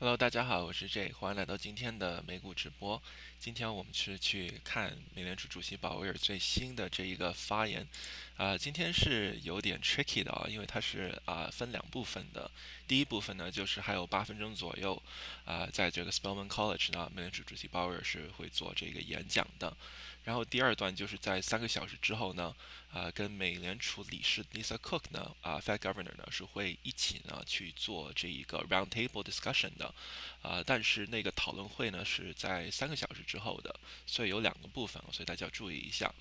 Hello，大家好，我是 Jay，欢迎来到今天的美股直播。今天我们是去看美联储主席鲍威尔最新的这一个发言。今天是有点 tricky 的因为它是分两部分的。第一部分呢，就是还有8分钟左右，在这个 Spelman College 呢，美联储主席鲍威尔是会做这个演讲的。然后第二段就是在3个小时之后呢，跟美联储理事 Lisa Cook 呢，Fed Governor 呢是会一起呢去做这一个 roundtable discussion 的，但是那个讨论会呢是在3个小时之后的，所以有2个部分，所以大家要注意一下。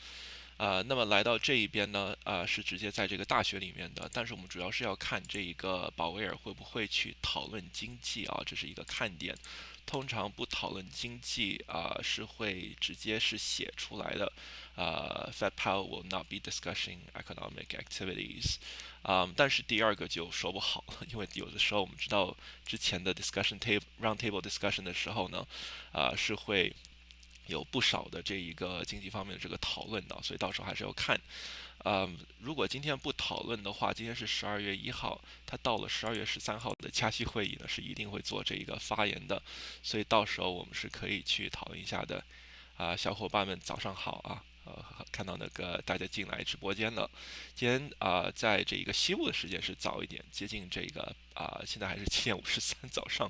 那么来到这一边呢，是直接在这个大学里面的，但是我们主要是要看这一个鲍威尔会不会去讨论经济这是一个看点。通常不讨论经济是会直接是写出来的。Fed Powell will not be discussing economic activities。但是第二个就说不好了，因为有的时候我们知道之前的 roundtable discussion 的时候呢，是会有不少的这一个经济方面的这个讨论的，所以到时候还是要看。如果今天不讨论的话，今天是12月1号，他到了12月13号的加息会议呢，是一定会做这一个发言的，所以到时候我们是可以去讨论一下的。小伙伴们早上好啊！看到那个大家进来直播间了。今天在这一个西部的时间是早一点，接近这个现在还是7点53早上，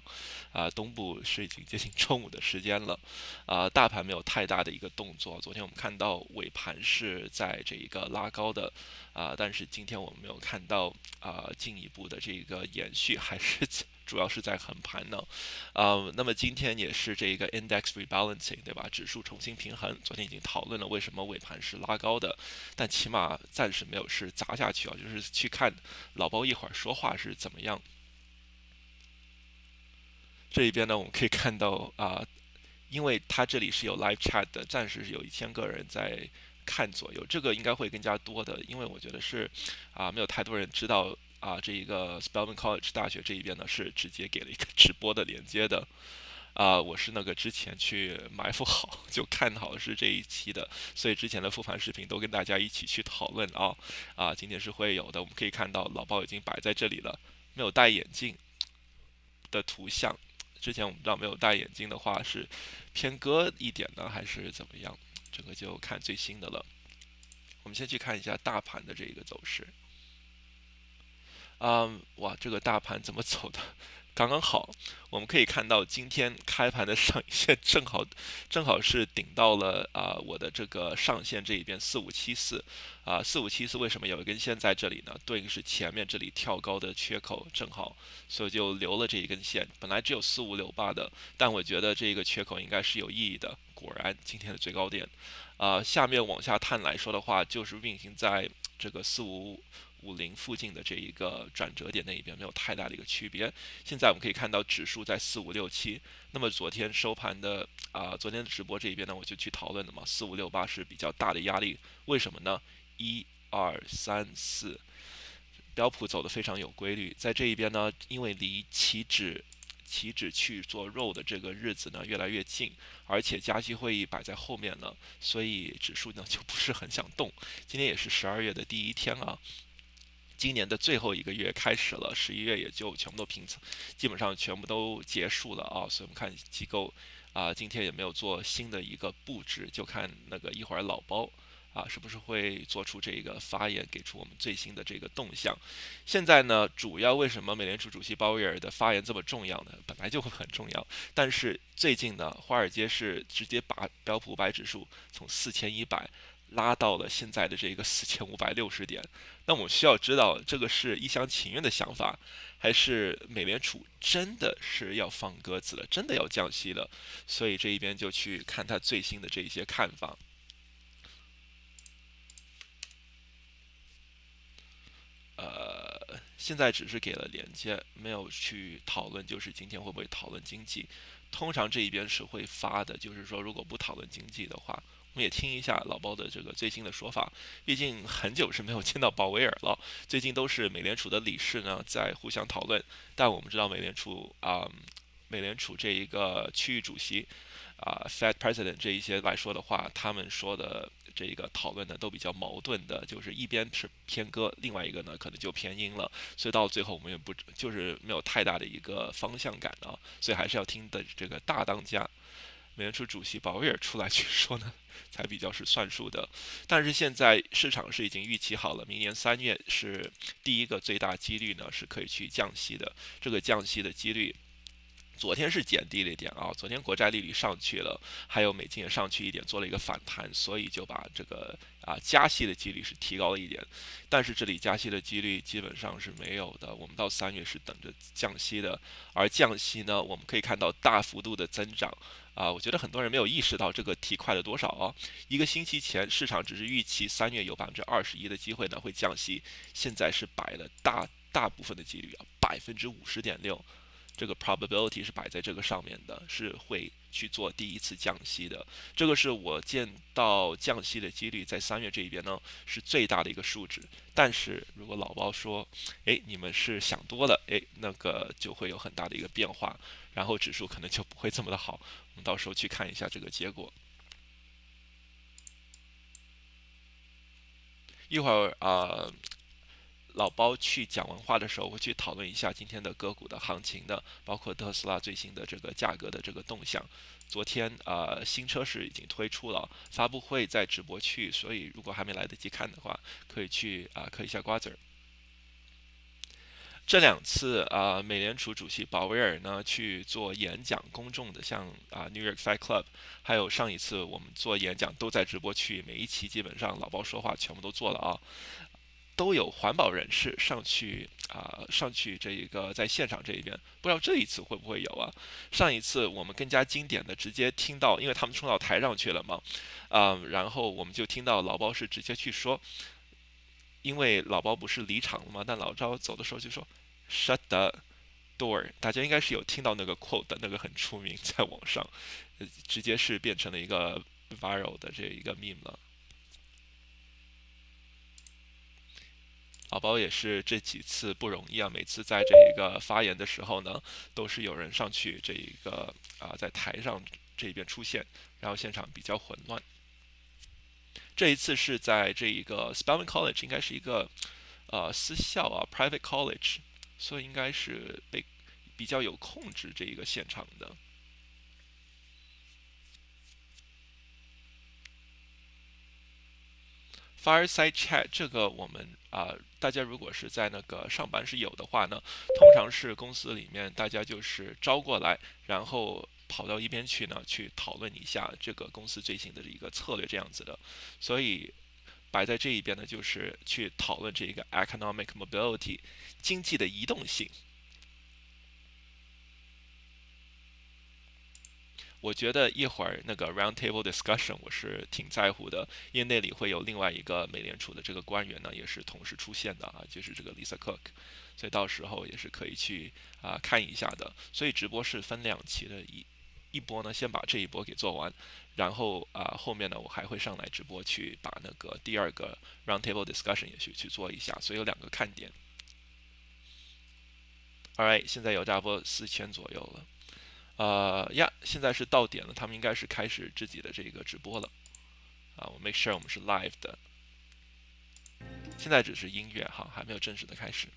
东部是已经接近中午的时间了。大盘没有太大的一个动作。昨天我们看到尾盘是在这一个拉高的，但是今天我们没有看到进一步的这个延续，还是主要是在横盘呢。那么今天也是这个 index rebalancing， 对吧？指数重新平衡。昨天已经讨论了为什么尾盘是拉高的，但起码暂时没有是砸下去就是去看老包一会儿说话是怎么样。这一边呢，我们可以看到因为它这里是有 live chat 的，暂时是有1000个人在看左右，这个应该会更加多的，因为我觉得是没有太多人知道这一个 Spelman College 大学这一边呢是直接给了一个直播的连接的。我是那个之前去埋伏好，就看好是这一期的，所以之前的复盘视频都跟大家一起去讨论今天是会有的。我们可以看到老包已经摆在这里了，没有戴眼镜的图像。之前我们知道没有戴眼镜的话是偏鸽一点呢，还是怎么样？这个就看最新的了。我们先去看一下大盘的这个走势。哇，这个大盘怎么走的？刚刚好，我们可以看到今天开盘的上影线正好是顶到了我的这个上限这一边4574。4574为什么有一根线在这里呢？对应是前面这里跳高的缺口，正好，所以就留了这一根线。本来只有4568的，但我觉得这个缺口应该是有意义的。果然，今天的最高点，下面往下探来说的话，就是运行在这个4550附近的这一个转折点那一边，没有太大的一个区别。现在我们可以看到指数在4567，那么昨天收盘的昨天的直播这一边呢，我就去讨论了嘛，4568是比较大的压力，为什么呢？1、2、3、4，标普走得非常有规律，在这一边呢，因为离期指去做肉的这个日子呢越来越近，而且加息会议摆在后面了，所以指数呢就不是很想动。今天也是12月的第一天今年的最后一个月开始了，11月也就全部都基本上全部都结束了所以我们看机构今天也没有做新的一个布置，就看那个一会儿老包是不是会做出这个发言，给出我们最新的这个动向。现在呢，主要为什么美联储主席鲍威尔的发言这么重要呢？本来就会很重要，但是最近呢，华尔街是直接把标普500指数从4100拉到了现在的这个4560点。那我们需要知道，这个是一厢情愿的想法，还是美联储真的是要放鸽子了，真的要降息了？所以这一边就去看他最新的这一些看法。现在只是给了连接，没有去讨论，就是今天会不会讨论经济。通常这一边是会发的，就是说如果不讨论经济的话，我们也听一下老包的这个最新的说法。毕竟很久是没有见到鲍威尔了，最近都是美联储的理事呢在互相讨论。但我们知道美联储这一个区域主席 Fed President 这一些来说的话，他们说的这个讨论呢都比较矛盾的，就是一边是偏鸽，另外一个呢可能就偏鹰了，所以到最后我们也不就是没有太大的一个方向感啊，所以还是要听的这个大当家美联储主席鲍威尔出来去说呢，才比较是算数的。但是现在市场是已经预期好了，明年3月是第一个最大几率呢是可以去降息的，这个降息的几率。昨天是减低了一点啊，昨天国债利率上去了，还有美金也上去一点，做了一个反弹，所以就把这个加息的几率是提高了一点。但是这里加息的几率基本上是没有的，我们到3月是等着降息的，而降息呢，我们可以看到大幅度的增长。我觉得很多人没有意识到这个提快了多少啊！一个星期前，市场只是预期3月有21%的机会呢会降息，现在是摆了大部分的几率啊，50.6%。这个 probability 是摆在这个上面的，是会去做第一次降息的。这个是我见到降息的几率在3月这一边呢是最大的一个数值。但是如果老包说，你们是想多了，那个就会有很大的一个变化，然后指数可能就不会这么的好。我们到时候去看一下这个结果。一会儿老包去讲完话的时候，会去讨论一下今天的个股的行情的，包括特斯拉最新的这个价格的这个动向。昨天新车是已经推出了，发布会在直播区，所以如果还没来得及看的话，可以去嗑一下瓜子儿。这2次美联储主席鲍威尔呢去做演讲，公众的像New York Fight Club，还有上一次我们做演讲都在直播区，每一期基本上老包说话全部都做了啊。都有环保人士上去这一个在现场这一边，不知道这一次会不会有啊？上一次我们更加经典的直接听到，因为他们冲到台上去了嘛，然后我们就听到老包是直接去说，因为老包不是离场了嘛，但老包走的时候就说 shut the door， 大家应该是有听到那个 quote 的，那个很出名，在网上，直接是变成了一个 viral 的这一个 meme 了。老包也是这几次不容易啊，每次在这一个发言的时候呢，都是有人上去这一个在台上这边出现，然后现场比较混乱。这一次是在这一个 Spelman College， 应该是一个私校private college， 所以应该是比较有控制这一个现场的。Fireside Chat 这个我们大家如果是在那个上班是有的话呢，通常是公司里面大家就是招过来，然后跑到一边去呢，去讨论一下这个公司最新的一个策略这样子的。所以摆在这一边呢，就是去讨论这个 economic mobility 经济的移动性。我觉得一会儿那个 roundtable discussion 我是挺在乎的，因为那里会有另外一个美联储的这个官员呢，也是同时出现的就是这个 Lisa Cook， 所以到时候也是可以去看一下的。所以直播是分2期的，一波呢先把这一波给做完，然后后面呢我还会上来直播去把那个第2个 roundtable discussion 也去做一下，所以有2个看点。Alright， 现在有大波4000左右了。现在是到点了，他们应该是开始自己的这个直播了。我 make sure 我们是 live 的，现在只是音乐哈，还没有正式的开始。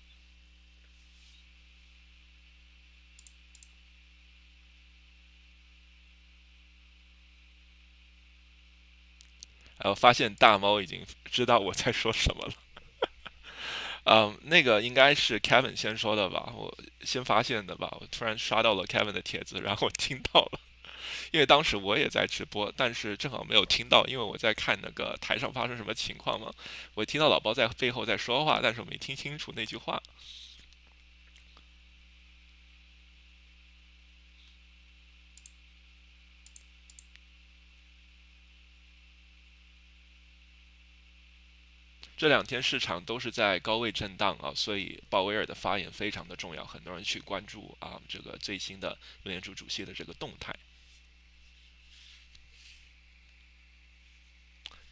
我发现大猫已经知道我在说什么了。那个应该是 Kevin 先说的吧，我先发现的吧。我突然刷到了 Kevin 的帖子，然后我听到了，因为当时我也在直播，但是正好没有听到，因为我在看那个台上发生什么情况嘛。我听到老包在背后在说话，但是我没听清楚那句话。这2天市场都是在高位震荡所以鲍威尔的发言非常的重要，很多人去关注这个最新的美联储主席的这个动态。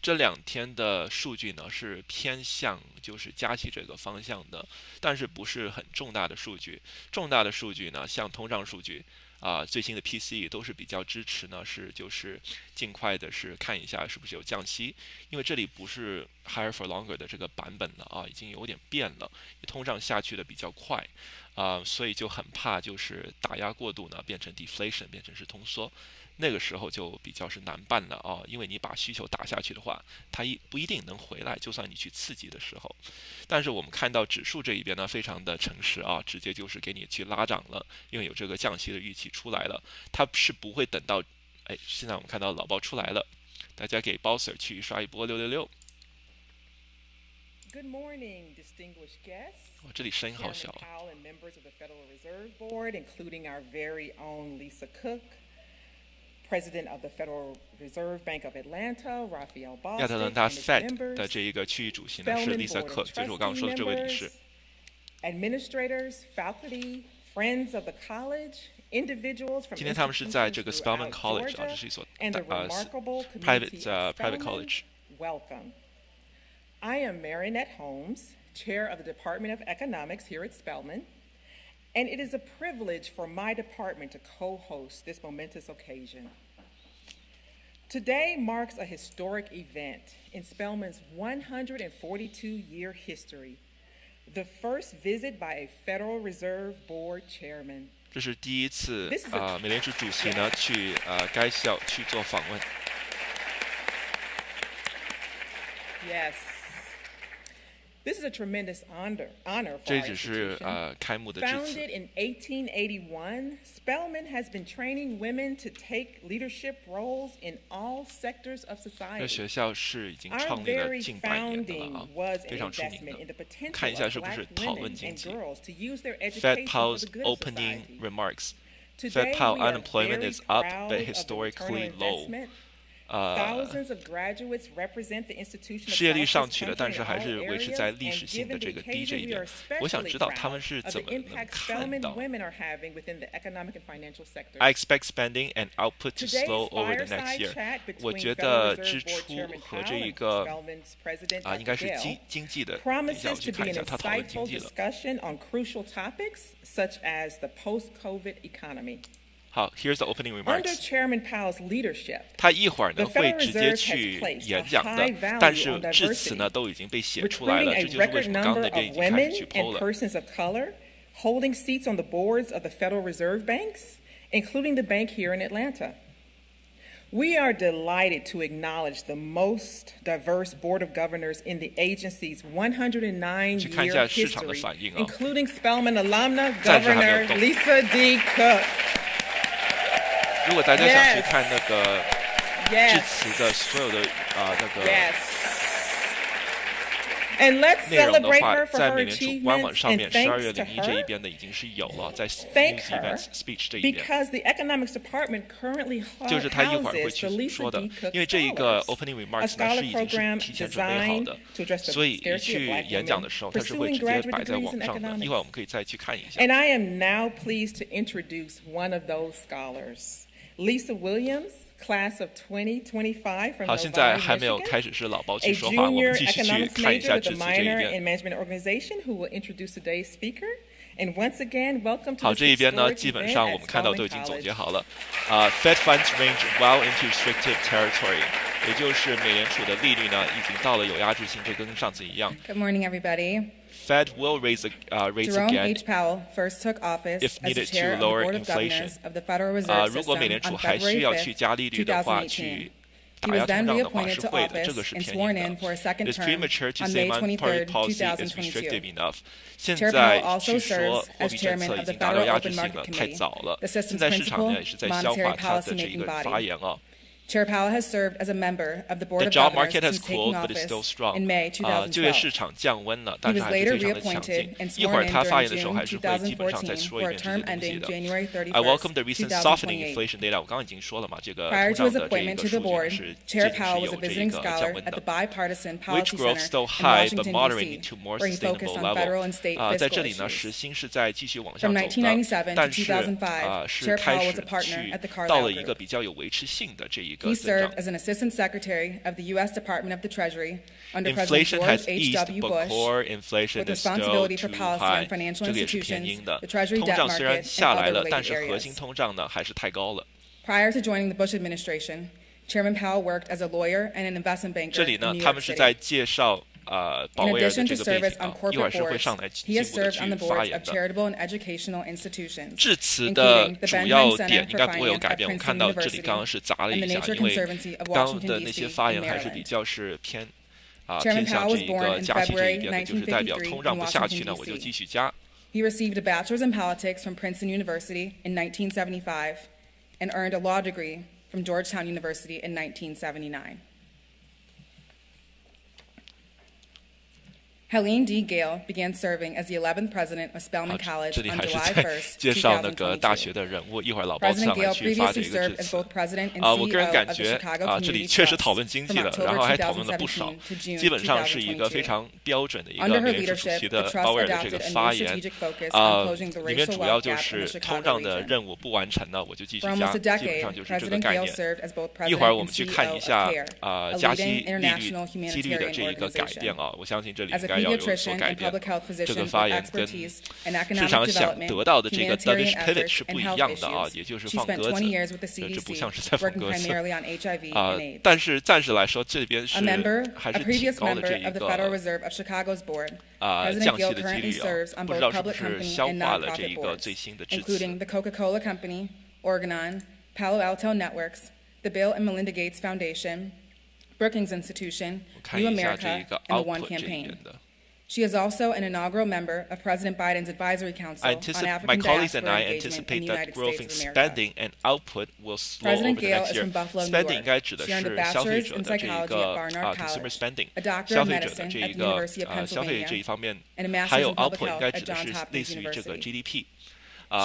这2天的数据呢是偏向就是加息这个方向的，但是不是很重大的数据。重大的数据呢，像通胀数据最新的 PCE 都是比较支持呢，就是尽快的是看一下是不是有降息，因为这里不是 higher for longer 的这个版本了已经有点变了，通胀下去的比较快所以就很怕就是打压过度呢变成 deflation， 变成是通缩。那个时候就比较是难办了因为你把需求打下去的话，它不一定能回来，就算你去刺激的时候。但是我们看到指数这一边呢，非常的诚实直接就是给你去拉涨了，因为有这个降息的预期出来了，它是不会等到，现在我们看到老包出来了，大家给包 Sir 去刷一波666。Good morning, distinguished guests. 这里声音好小。Chairman Powell and members of the Federal Reserve Board, including our very own Lisa Cook.President of the Federal Reserve Bank of Atlanta, Raphael Bostic, 亚特兰大 Fed 的这一个区域主席呢是 Lisa Cook， 就是我刚刚说的这位理事。Administrators, faculty, friends of the college, individuals from 今天他们是在这个 Spelman College 这是一所private college。 Welcome. I am Marinette Holmes, Chair of the Department of Economics here at Spelman.And it is a privilege for my department to co-host this momentous occasion. Today marks a historic event in Spelman's 142-year history, the first visit by a Federal Reserve Board chairman. 这是第一次美联储主席呢去该校去做访问。Yes.This is a tremendous honor for 这 our 只是 institution. 开幕的致辞。 Founded in 1881, Spelman has been training women to take leadership roles in all sectors of 这 society. 学校是已经 Our 创立了 very 近百年的 founding 了 was 非 an 常出名 investment in the 的。 potential 看一下 of 是不是 black 讨论 women 经 and 济。 girls to use their Fed education for Powell's the good of opening society. remarks. Today, Fed Powell we are unemployment very is up proud but of the historically return on low. investment. Thousands of graduates represent the institution 失业率 across 上 this 去了， country 但是 in 还 all 是维持 areas, 在历 and 史性的 given 这 the 个低这 occasion, 一 we are 点。我想 especially 知道他们 proud 是 of 怎 the 么能 impact 看 Spelman 到。 women are having within the economic and financial sectors. I expect spending and output to Today's slow over the next fireside year. chat 我 between 觉 Federal 得支 Reserve Board 出 Chairman 和 Powell 这一 and 个 Spelman's President 应该是 Dr. 经济的。等一下我 promises 去 to 看 be 一 an 下他讨论经 insightful 济了。 discussion on crucial topics such as the post-COVID economy. 好 ，Here's the opening Under remarks. Chairman Powell's leadership, 他一会儿呢 the Federal 会直接 Reserve has 去 placed 演 a 讲 high 的， value 但是 on 致辞 diversity, 呢都已经被写出来 recruiting 了， a 这就是为 record 什么刚刚 number 那边 of 已经开始 women 去剖 and 了。 persons of color holding seats on the boards of the Federal Reserve banks, including the bank here in Atlanta. We are delighted to acknowledge the most diverse board of governors in the agency's 109-year 市场的 history, 反应 including Spelman alumna 暂时还没有 Governor 动。 Lisa D. Cook. 如果大家想去 Yes. 看那个致 Yes. 辞的所有的那个 Yes. And let's 内容的 celebrate 话， her for 在 her 美联储官网 achievements 上 and 面12月 thanks to 01这一 her 边的已经是有了，在 Thank News her Events Speech 这一边。 because the economics department currently 就是他一会儿会 houses the 去 Lisa 说的 D. Cook 因为这一个 Scholars, opening a remarks 呢 scholar 是已经 program 是提前准备好 designed 的， to address the 所以一 scarcity of 去 black 演讲的 women 时候，它是会 pursuing 直接 graduate 摆在 degrees 网 in 上的。一 economics. 会儿我们可以再去看一下。 And I am now pleased to introduce one of those scholars, Lisa Williams, class of 2025 from 好，现在 Novi, 还没有 Michigan, 开始是老包 a 去说话，我 junior 们继续去 economics 看一 major 下 with 致 a 辞这一 minor 边。 in management organization who will introduce today's speaker. And once again, welcome to 好， this 这一边呢， historic 基本 event 上 at 我们看到 Spelman 都已经总 College. 结好了。Fed funds range well into restrictive territory， 也就是美联储的利率呢已经到了有压制性，这跟上次一样。 Good morning, everybody. Fed will raise rates Jerome again H. Powell first took office if as the needed chair to of the lower Board of inflation. Governors of the Federal Reserve 如果美 System 联储 on 还需 February 要去 5th, 加利率的话，去 2018. 打 He 压 was then 通胀的话 reappointed 是 to 会的，这个 office 是 and 便宜 sworn 的 in。for a second It's term premature to on say May monetary 23rd, policy is 2022. restrictive enough. 现 Chair 在 Powell also 去说 serves 货 as 币政 chairman 策已 of the 经达到 Federal 压制 Open 性 Market 了，太 Committee, 早了。 the 现 system's 在市场 principal 呢也是在消化 monetary 它的 policy 这一 making 个 body. 发言 Chair Powell has served as a member of the Board The of job Governors market has since taking cooled, but it's still office strong. in May 就业市 2012. 场降温了， He 但是 was 还是 later 非常的强 reappointed 劲。 and 一会儿 sworn in 他发 during 言的时候 June 还是会基本上再 2014说一 for a 遍这些 term 东西 ending 的。 January I welcome 31st, the recent softening 2028. inflation data。我刚刚已经说了嘛，这个 Prior 通 to 胀 his 的这一 appointment 个 to 数 the 据 board, 是 Chair 最近 Powell 是 was a 有这 visiting 个降 scholar 温 at the 的。 Bipartisan Wage Policy growth Center still in high, but Washington, moderating D.C., to more where he sustainable focused on federal level. and state 在 fiscal 这里呢， issues. 时薪是在继续往下 From 走的， 1997 to 但是 2005, 是 Chair 开 Powell 始 was a partner 去 at the 到 Carlyle 了一个 Group. 比较有维持性的这一个 He 增长 served as an assistant secretary of the U.S. Department of the Treasury under President Inflation George has H. eased, W. but Bush, core inflation with is still responsibility for too policy high. on financial 这个也是偏 institutions, 鹰的。 the Treasury 通 debt 胀虽然 market, 下 and 来 other 了，但 related 是核 areas. 心通胀呢还是太高了。Prior to joining the Bush administration, Chairman Powell worked as a lawyer and an investment banker 这里 in 呢， New 他 York 们是 City. 在介绍鲍 In 威尔的 addition 这 to 个背 service 景 on 一会儿 corporate 是会 boards, 上来 he 进 has 一步的 served on 去 the 发 boards 言 of 的。 charitable and educational institutions, 致辞的 including the 主 Ben 要 Center 点 for 应该不会有 Finance 改 at 变。我 Princeton 看到这里 University 刚刚是砸了 and 一 the 下， Nature 因为 Conservancy of 刚 Washington, 的那些 D.C. 发 in 言还是比 Maryland. 较是偏 Chairman 偏向 Powell 这 was 一 born 个 in 加息这一 February 边的，就是代表 1953通胀 in 不下去呢， Washington, 我就 D.C. 继续加。 He received a bachelor's in politics from Princeton University in 1975 and earned a law degree from Georgetown University in 1979. Helene D. Gale began serving as the 11th president of 好 Spelman， College 这里 on 还是 July 在 1st, 介绍那个大学 2022. 的人物，一会儿老包次 President 上来 Gale 去发这 previously 个 served 致 as 辞。 both president and 我个人 CEO 感 of the 觉 Chicago 这里 Community 确实 Trust 讨论经济 from 了，然 October 后还讨论了不少 2017 to June 基本上是一个非 2022. 常标准的一个 Under 美 her 联储主 leadership, 席 the 的 trust 鲍威尔的这个 adopted a new 发言 strategic focus on closing the 里面 racial 主要 wealth 就 gap in 是 the 通 Chicago 胀的 region. 任务不完成呢，我就继续 For 加， almost a 基本 decade, 上就是这个 President 概 Gale 念。 served as both 一会儿 president 我 and 们去 CEO 看一 of 下 CARE, a 加 leading 息利 international 率几率的 humanitarian 这一个改变 organization. 啊，我相信这里 As 应 a 该要有所 pediatrician 改 and 变。 public health 这 physician 个 with 发言跟 expertise in 市 economic 场想 development, 得到的这个 dovish humanitarian pivot efforts, 是 and 不一 health 样的啊， issues. 也就是 She 放 spent 鸽 20 子， years with the 这不 CDC, 像是在放 working 鸽子 primarily on HIV 啊 and AIDS. 但是暂时来说，这边是 A member, 还 a 是挺 previous 高的 member 这一 of the Federal 个 Reserve of Chicago's board, 降 President 息 Gale 的几 currently 率啊， serves on 不知 both 道是不 public 是 company 消 and 化了这 nonprofit 一个 boards, 最新的致辞。 including the Coca-Cola Company, Organon, Palo Alto Networks, the Bill and Melinda Gates Foundation, Brookings Institution, 我看 New 一下这一 America, 个 and the One output 这一 Campaign. 边的。 She is also an inaugural member of President Biden's Advisory Council on My African colleagues and diaspora I engagement in anticipate the that United growth States in of America. spending and output will slow President over the Gale next is year. from Buffalo, New Spending York. 应该指的 She earned a 是消费 bachelor's 者 in 的这一 psychology 个 at Barnard consumer College, spending， a doctor 消 of 费者的 medicine 这 at 一 the 个 University of 消费这一 Pennsylvania, 方面， and a 还 master's 有 in public output 应 health 该 at 指的 Johns 是 Hopkins 类似于这个 University. GDP。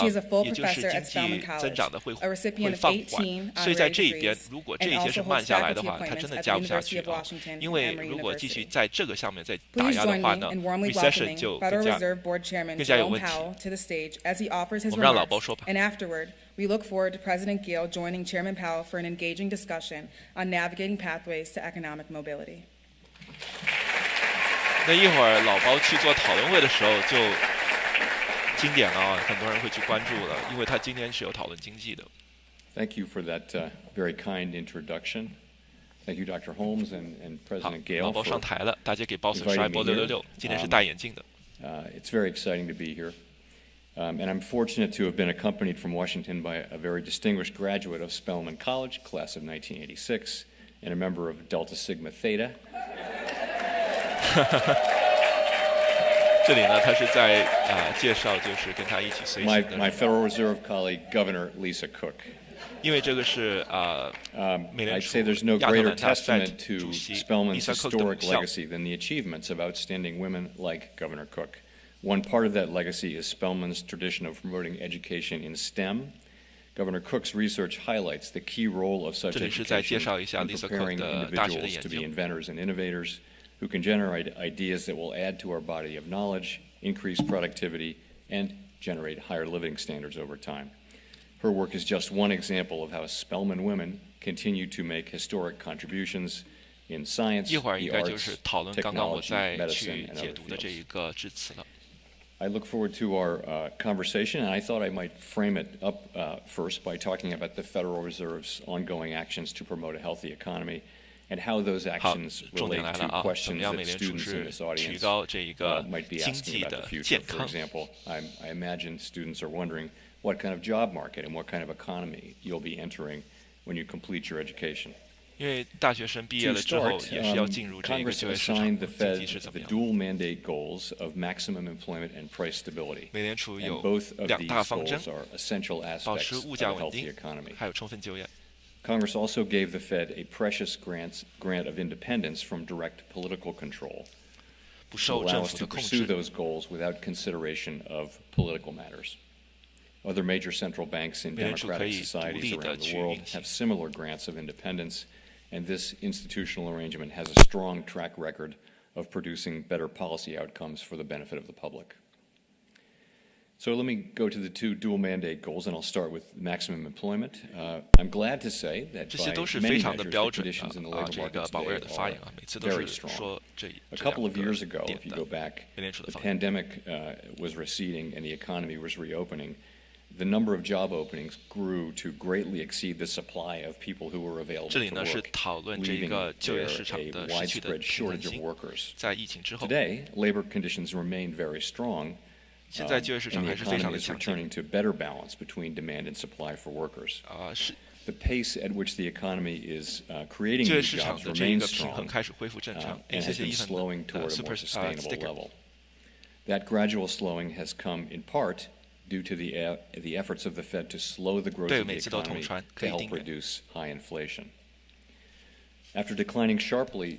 She is a full 也就是 professor 经 at Spelman 济 College, 增长的会 a recipient of 放 18 缓，所以在 honorary 这一边， degrees, 如果这 and 些是 also 慢 holds 下来的 faculty 话，它真 appointments 的 at 加 the 不下 University 去 of 啊。 Washington 因 and 为 Emory 如果继续 University. 在这个上面再打 Please 压的 join 话 me 呢 in warmly ，recession welcoming 就 Federal 更加 Reserve Board Chairman 更加有 Jerome 问题。 Powell to the stage as he offers his 我们让老包 remarks, 说吧。 and afterward, we look forward to President Gale joining Chairman Powell for an engaging discussion on navigating pathways to economic mobility. 那一会儿老包去做讨论会的时候就经典了啊，很多人会去关注了，因为他今天是有讨论经济的。 Thank you for that very kind introduction. Thank you, Dr. Holmes and 好 President，Gale 老包 for 上台了，大家给包子 inviting 刷一波 me here. 666，今天是戴眼镜的。 It's very exciting to be here. And I'm fortunate to have been accompanied from Washington by a very distinguished graduate of Spelman College, class of 1986, and a member of Delta Sigma Theta. 这里呢，他是在介绍，就是跟他一起随行 My 的 my 人， Federal Reserve colleague, Governor Lisa Cook. 因为这个是美联 I'd 储 say there's no 亚特 greater 兰大 testament Fed to 主席 Spelman's Lisa Cook 的 historic 母校。 legacy than the achievements of outstanding women like Governor Cook. One part of that legacy is Spelman's tradition of promoting education in STEM. Governor Cook's research highlights the key role of such 这里是在介 education 绍一下 in Lisa preparing Cook 的大学的 individuals 研 to be 究。 inventors and innovators who can generate ideas that will add to our body of knowledge, increase productivity, and generate higher living standards over time. Her work is just one example of how Spelman women continue to make historic contributions in science, 一会儿 the 应该就是 arts, 讨论刚刚我 technology, 在 medicine, 去 and 解 other 读的这 fields. 一个致辞了。 I look forward to our conversation, and I thought I might frame it up first by talking about the Federal Reserve's ongoing actions to promote a healthy economy and how those 好， actions 重点 relate 来 to 了啊！怎么 questions 样 that 美联储 students in 是 this 提 audience 高这一个 might be 经 asking 济 about 的 the future. 健 For 康？ example, I imagine students are wondering what kind of job market and what kind of economy you'll be entering when you complete your education. 因为大学生毕业 To 了之后， start, 也是要进入这个 Congress 就业市场， assigned the 经 Fed 济是怎么 the 样？ dual mandate goals of maximum employment and price stability. 美联储 And 有 both of 两 these 大方针 goals，are essential 保 aspects 持 of 物 a 价稳 healthy 定， economy. 还有充分就业。 Congress also gave the Fed a precious grant of independence from direct political control 不 to 受 allow 政 us 府 to 的控 pursue 制。 those goals without consideration of political matters. Other major central banks in 美联储可 democratic 以独 societies 立的 around the 去 world 运行 have。similar grants of independence, and this institutional arrangement has a strong track record of producing better policy outcomes for the benefit of the public. So let me go to the two dual mandate goals, and I'll start with maximum employment. I'm glad to say that 这些 by 都是 many 非常 measures, 的 the 标准 conditions in the 啊， labor 这 market 个鲍威尔 today 的发言 are 啊，每次都 very 是 strong. 说这 A couple of 两个 years ago, 点 if you 的 go back, 美联储的 the 发言。 pandemic was receding and the economy was reopening. The number of job openings grew to greatly exceed the supply of people who were available 这里 to 呢是 work, 讨论这 leaving 个就业 there 市场 a 的失去的 widespread 平衡 shortage of 性， workers. 在疫情之后， Today, labor conditions remain very strong, 现在就业市场 and the 还是非常 economy 的 is 强劲 returning to better balance between demand and supply for workers. 啊，是 The pace at which the economy is creating 就业 new 市场 jobs 的这一 remains 个平衡 strong 开始恢复正常。 and 谢 has 谢 been 一份 slowing toward a super more sustainable sticker。 level. That gradual slowing has come in part due to the efforts of the Fed to slow the growth 对， of the 每次都同 economy 传， to 可以 help 订阅。 reduce high inflation. After declining sharply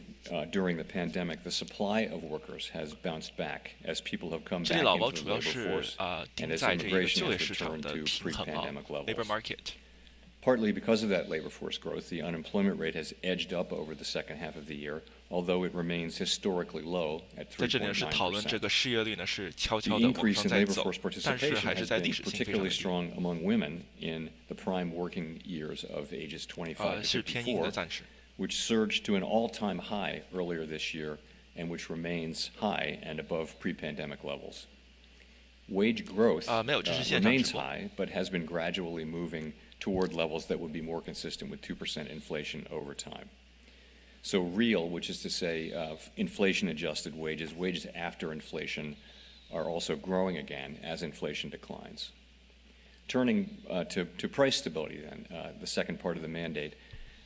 during the pandemic, the supply of workers has bounced back as people have come 这 back 里老包 into 主 the 要 labor 是 force 定 and as 在这一个 immigration 就业 has 市场 returned 的 to 平衡啊 pre-pandemic ，labor levels. market。 Partly because of that labor force growth, the unemployment rate has edged up over the second half of the year, although it remains historically low at 在这里呢是讨论这 3.9%. 个失业率呢是悄 The 悄的往 increase 上 in 在 labor 走 force， 但是 participation 还是 has 在 been 历史性非常 particularly 的低， strong among women in the prime working years of ages 25是 to 偏硬的 54, 暂时。 which surged to an all-time high earlier this year and which remains high and above pre-pandemic levels. Wage growth 没有，这是现场直 remains 播。 high, but has been gradually moving toward levels that would be more consistent with 2% inflation over time. So real, which is to say inflation-adjusted wages, wages after inflation, are also growing again as inflation declines. Turning to price stability then, the second part of the mandate,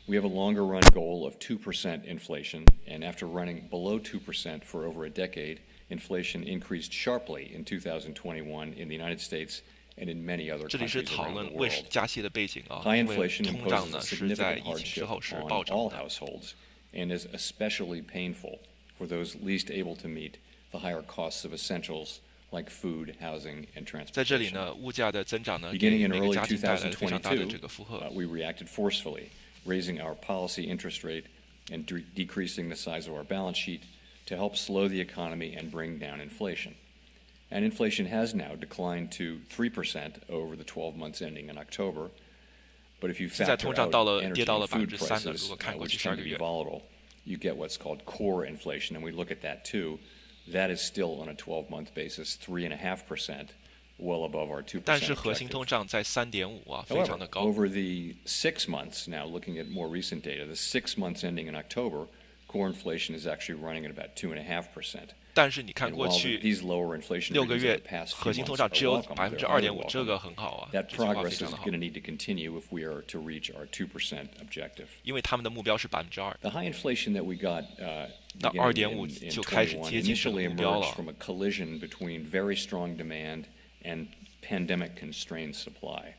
we have a longer run goal of 2% inflation, and after running below 2% for over a decade, inflation increased sharply in 2021 in the United States and in many other 这里是 countries 讨 around 论 the 为 world. 加息的背景啊， High 因为 inflation 通胀 imposes 呢 a 是在 significant 疫情之 hardship 后是 on 暴涨 all 的。 households and is especially painful for those least able to meet the higher costs of essentials like food, housing, and 在这里 transportation. 呢，物价的增长呢，给 Beginning in 每个 early 家庭带来了非常大的这 2022, 个负荷。 we reacted forcefully, raising our policy interest rate and decreasing the size of our balance sheet to help slow the economy and bring down inflation. And inflation has now declined to 3% over the 12 months ending in October. But if you 现在 factor 通胀 out 到了 energy 跌到了 and food 3%了，如 prices, 果看过去 which 12 tend 个 to be 月。 volatile, you get what's called core inflation, and we look at that too. That is still on a 12-month basis 3.5%, well above our 2% 但是核心 objective. 通胀在3.5啊，非 However, 常的高。 over the 6 months now, looking at more recent data, the 6 months ending in October, core inflation is actually running at about 2.5%. 但是你看 And 过 while 去 these lower inflation 6个 readings of 月 the past 核 few 心通 months 胀 are 只有 welcome, they're 2.5%， highly 这个 welcome. 很好啊， That 这句话非 progress 常 is 的好 going to，need to continue if we are to reach our 2% objective. 因为他们的目标是2%。 The high inflation that we got 那 beginning 2.5 in 就开始 21接近这个 initially 目标 emerged 了。 from a collision between very strong demand and pandemic-constrained supply.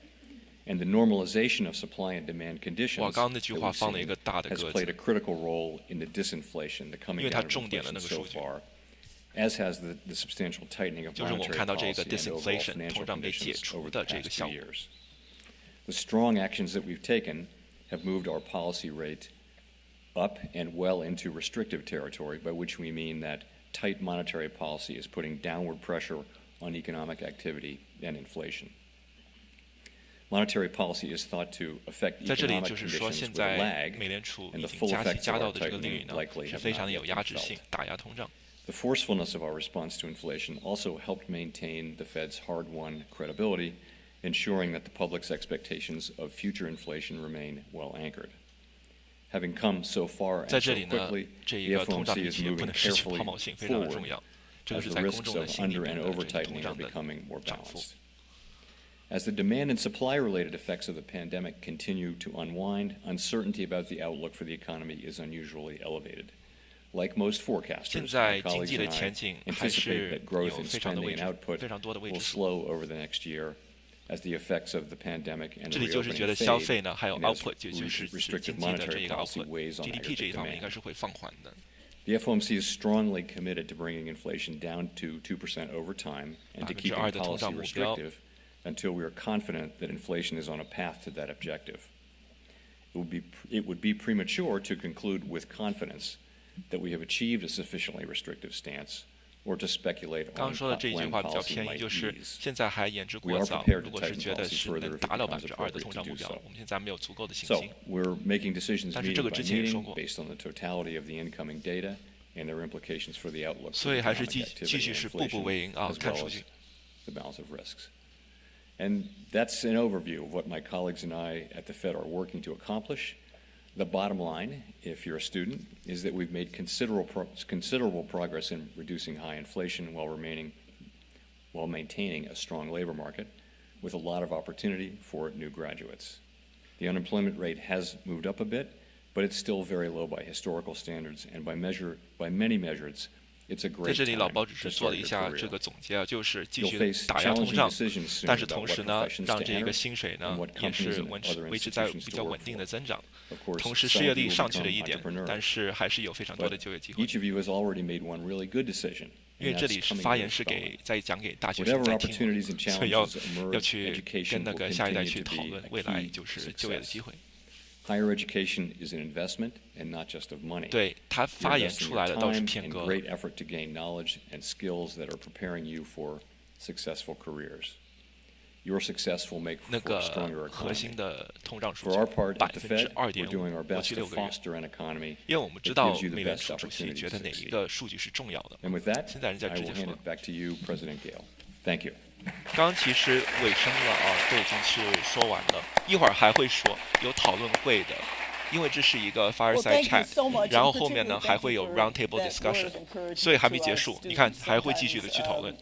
And the normalization of supply and demand conditions 哇，刚刚那句 that 话 we've 放了一 seen 个大的 has 格 played 子 a，critical role in the disinflation, the 因 coming 为它 down of 重点的 inflation 那个 so 数据 far, as has the substantial tightening of 就是我们 monetary 看到这个 policy and overall disinflation， financial 通胀被解 conditions 除 over 的 the 这个 past 效 2果。 years. The strong actions that we've taken have moved our policy rate up and well into restrictive territory, by which we mean that tight monetary policy is putting downward pressure on economic activity and inflation. Monetary policy is thought to affect 在这里 economic 就是说， conditions 现 with a 在 lag, 美联储 and 已 the 经 full 加息 effects 加 of 到 our 的这个利率 tightening 呢， likely 是 have 非 not 常的 yet 有压 been 制 felt. 性，打压通胀。 The forcefulness of our response to inflation also helped maintain the Fed's hard-won credibility, ensuring that the public's expectations of future inflation remain well anchored. Having come so far 在 and 这 so 里呢， quickly, 这一 the 个通胀 FOMC 体 is 系不 moving 能失去 carefully 泡沫性，非常的 forward 重要。这个 as 是 the 在公 risks 众的 of 心里 under 面 and 的 over 这个通 tightening are 胀的 becoming more 涨幅。 balanced. As the demand and supply-related effects of the pandemic continue to unwind, uncertainty about the outlook for the economy is unusually elevated. Like most 现 forecasters, 在 my 经 colleagues 济的 and 前 I 景还 anticipate 是 that growth 有 in 非常的 spending 未 and 知， output 非常多的未 will 知数。 slow over the next year as the effects of the pandemic and 这 the 里就是觉 reopening 得消 fade, 费呢，还有 and as output，也就是指 restrictive 经济的这 monetary 一个 policy weighs on output，GDP 这 aggregate 一方面应 demand. 该是会放缓的。 The FOMC is strongly committed to bringing inflation down to 2% over time and to keeping 2%的通 policy 胀目标。 restrictive until we are confident that inflation is on a path to that objective. It would be premature to conclude with confidence that we have achieved a sufficiently restrictive stance or to speculate 刚 on 刚说的这一句 when 话比较 policy 偏 might 移，就是 ease. 现在还言之 We 过 are 早。 prepared 如 to 果是 tighten 觉得 policy 是 further 能 if it 达到 becomes 2%的 appropriate 通 to 胀目 do 标， so. 我们现在没有足够的信 So 心。 we're making decisions 但是 meeting 这个 by 之前也说 meeting 过， based on the totality of the incoming data and their implications for the outlook 所 for 以还是 economic 继 activity 续 and 是步步 inflation, 为营啊， as 看 well 数 as 据。 the balance of risks. And that's an overview of what my colleagues and I at the Fed are working to accomplish. The bottom line, if you're a student, is that we've made considerable progress in reducing high inflation while maintaining a strong labor market, with a lot of opportunity for new graduates. The unemployment rate has moved up a bit, but it's still very low by historical standards, and by many measures, it's a 在 great 这里，老 time 包只 to 是做 start 了一 your 下这 career. 个总结啊，就是继 You'll 续 face 打压通 challenging 胀， decisions soon 但是 about 同 what 时呢， professions 让 to 这个 enter 薪水 and 呢 what 也 companies 是 and other 维持在 institutions 比 to 较 work 稳定的 for. 增长。 Of course, 同时， some 失业 of 率 you will 上去了 become 一点， entrepreneurs. 但是还是有非常多的 But 就业机会。 each of you has already made one really good decision, 因为 and 这 that's 里是 coming 发 to 言 this 是 fellow. 在讲给大学生 Whatever 在听 opportunities and 的，所以要 challenges 去 emerge, 跟 education 那 will 个下一代 continue 去 to 讨 be 论 a 未来 key 就 to 是就业的机 success. 会。 Higher education is an investment and not just of money. 对他 You're 发言 investing 出 your 来的倒是 time 偏 and 鸽， great effort to gain knowledge and skills that are preparing you for successful careers. Your success will make 那 for 个 a stronger 核心 economy. 的通胀数 For our 据 part at the 2% Fed, we're doing our 过 best 去 to 6个月。 foster an economy 因为我们知 that 道 gives you the 美联 best 储主席 opportunity 觉 to 得哪一 succeed. 个数据是重要的。 And with that, 现在人家 I 直 will 接说 hand 了 it，back to you, President Gale. Thank you. 刚刚其实尾声了啊，都已经是说完了，一会儿还会说有讨论会的，因为这是一个 fireside chat，然后后面呢还会有 round table discussion， 所以还没结束，你看还会继续的去讨论。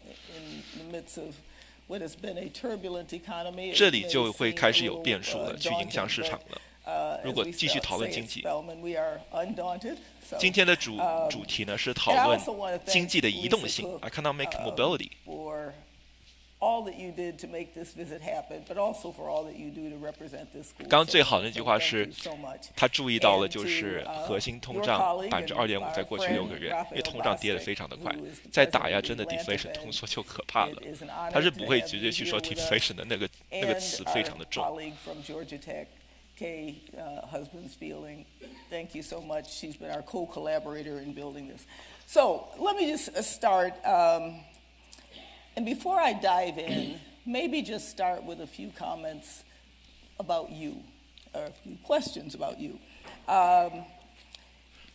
这里就会开始有变数了，去影响市场了。如果继续讨论经济，今天的主题呢是讨论经济的移动性 （economic mobility）。 刚刚最好的那句话是，他注意到了就是核心通胀2.5%，在过去6个月，因为通胀跌得非常的快，再打压真的 deflation 通缩就可怕了。他是不会直接去说 deflation 的那个词非常的重。Kay husband's feeling. Thank you so much. She's been our co-collaborator in building this. So let me just start. And before I dive in, maybe just start with a few comments about you, or a few questions about you.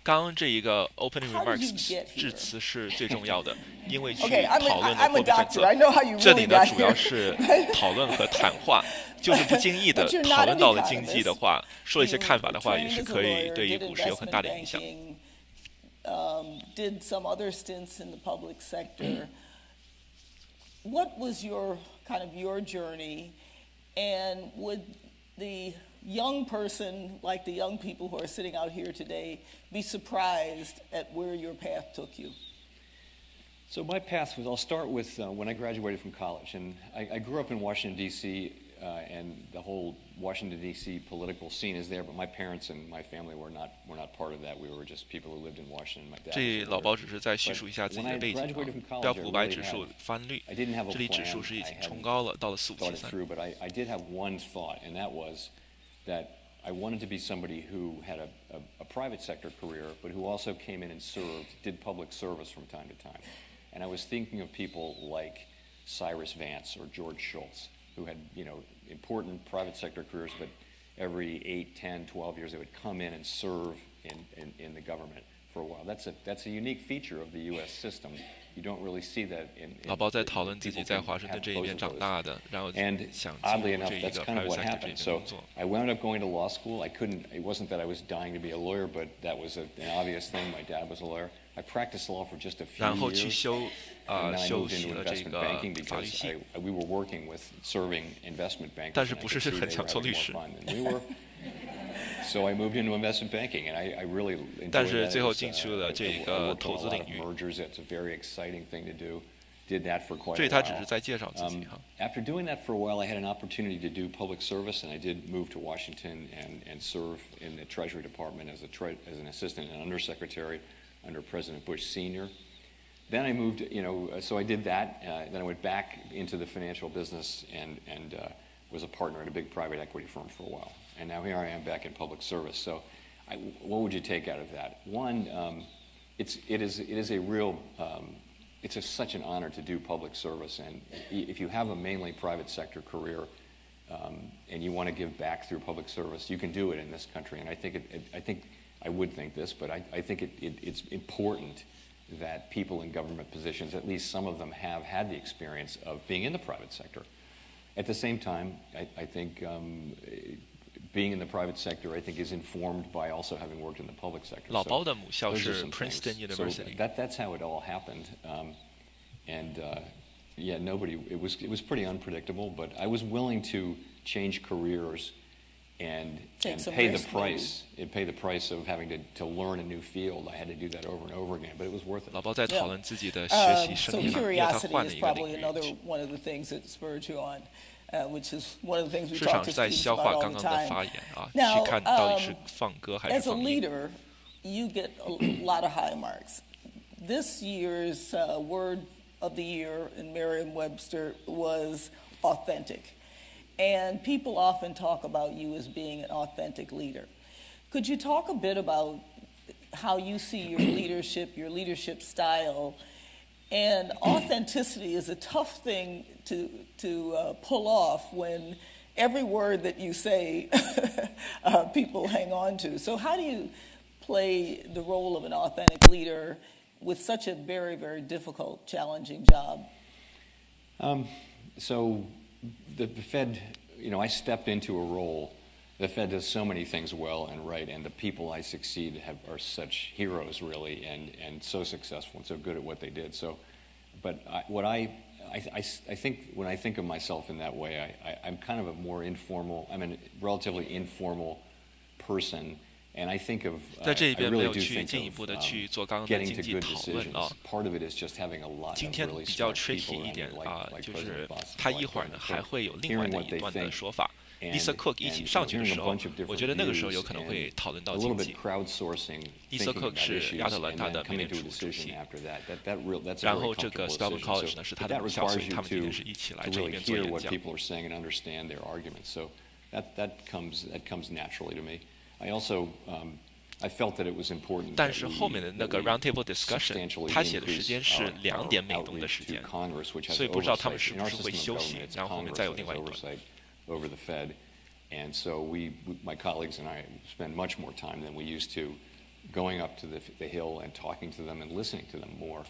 刚刚这一个 opening remarks 致辞是最重要的，因为去讨 Okay, 论的 I'm 货 a 币政 doctor. 策 I know how you 这里 really 呢 got 主要 here. 是讨论和谈话，就是不经意的 But you're 讨 not 论 an 到了经济的 economist. 话，说一些 You 看法的话，也 trained 是 as a 可以 lawyer, 对于 did 股市有很大的影响。 investment banking, did some other stints in the public sector. What was your journey, and would the young person, like the young people who are sitting out here today, be surprised at where your path took you? So my path was, I'll start with when I graduated from college. And I grew up in Washington, D.C., and the whole Washington, D.C. political scene is there, but my parents and my family were not part of that. We were just people who lived in Washington. My dad 这 was a 老 lawyer. 包只是在叙述一下自己的背景啊。标普500指数翻绿， I didn't have a 这里指数 plan. 是已 I 经 hadn't 冲高了，到了thought it 4573。 through, but I did have one thought, and that was that I wanted to be somebody who had a private sector career, but who also came in and did public service from time to time. And I was thinking of people like Cyrus Vance or George Shultz, who had, important private sector careers, but every 8, 10, 12 years they would come in and serve in the government for a while. That's a unique feature of the U.S. system. You don't really see that in 老包在讨论自己在华盛顿这一边长大的，然后 And 想进 oddly 入 enough, 这一 that's 个 kind of private what sector 这 happened. 边 So 工作。 I wound up going to law school. It wasn't that I was dying to be a lawyer, but that was an obvious thing. My dad was a lawyer. I practiced law for just a few 然后去 years. 修 And then I 修 moved 习 into 了这 investment 个 banking 法律 because 系， we were working with serving investment bankers. 但是 and I 不 could 是 see 很 they 想 were 做 having 律 more 师。 fun than we were. So I moved into investment banking, and I really enjoyed 但是 that. 最 It 后 was, 进去了 I 这 worked 个 on 投 a 资 lot 领 of 域， mergers. It's a very exciting thing to do. Did that for quite 这 a 里他只 while. 是在介绍自己哈。 After doing that for a while, I had an opportunity to do public service, and I did move to Washington and serve in the Treasury Department as an assistant and undersecretary under President Bush Sr. Then I moved, so I did that. Then I went back into the financial business and was a partner at a big private equity firm for a while. And now here I am back in public service. So what would you take out of that? One, it is a real it's such an honor to do public service. And if you have a mainly private sector career and you want to give back through public service, you can do it in this country. And I think I would think this, but I think it's important that people in government positions, at least some of them, have had the experience of being in the private sector. At the same time, I think being in the private sector, I think, is informed by also having worked in the public sector. 老包的母校 those are 是 some Princeton things. University。 So that's how it all happened. Yeah, it was pretty unpredictable, but I was willing to change careers and pay the price. Pay the price of having to learn a new field. I had to do that over and over again, but it was worth it. 老包在讨论自己的学习 So 生涯，因为他 curiosity 换了 is 一个领 probably 域 another one of the things that spurred you on, which is one of the things we 市 talk 场 to 在 students 消 about 化 all 刚 the 刚的 time. 发言啊， Now, 去看到底是放歌还 As 是 a 放音。 leader, you get a lot of high marks. This year's word of the year in Merriam-Webster was authentic. And people often talk about you as being an authentic leader. Could you talk a bit about how you see your leadership style? And authenticity is a tough thing to pull off when every word that you say people hang on to. So how do you play the role of an authentic leader with such a very, very difficult, challenging job? So the Fed, I stepped into a role. The Fed does so many things well and right, and the people I succeed are such heroes, really, and so successful and so good at what they did. So, but I think when I think of myself in that way, I'm kind of a more informal, I'm a relatively informal person. And I think of, 在这 I 边没 really 有 do 去 think 进一步的 of 去做刚刚的 getting 经 to 济 good 讨论 decisions. 啊。 Part of it is just having a lot 今 of 天 really 比较 smart tricky people 一 around 点 you, 啊， like 就 President 是 Boston, 他 like 一会儿呢 President 还 Trump, 会有另外 hearing 的 what 一 they 段的 think, 说法。 and- Lisa Cook 一起 and 上去的 hearing 时 a 候 bunch of， different 我觉得那个时候 views 有可能会 and 讨论到 a 经 little bit 济。 crowdsourcing, Lisa thinking Cook about 是 issues, 亚特兰 and 大 then 的美 coming 联 to a 储主 decision 席。 after that. That's a 然 very 后这个 comfortable Spelman decision. College So 呢是他的 that 母校，所 requires 以 you 他们今天 to 是一起来 to 这 really 边做 hear 演 what 讲。 people are saying and understand their arguments. So that comes naturally to me. I also I felt that it was important. 但是后面的那个 roundtable discussion， substantially 他写的时间 increase 是 our 2点美东的 outreach 时 to 间， Congress, which has 所以不知道他们 oversight. 是 In 不 our 是会 system 休 of 息 government,，然后后面 Congress 再有 has 另外一段。 oversight over the Fed, and so my colleagues and I spend much more time than we used to going up to the Hill and talking to them and listening to them more.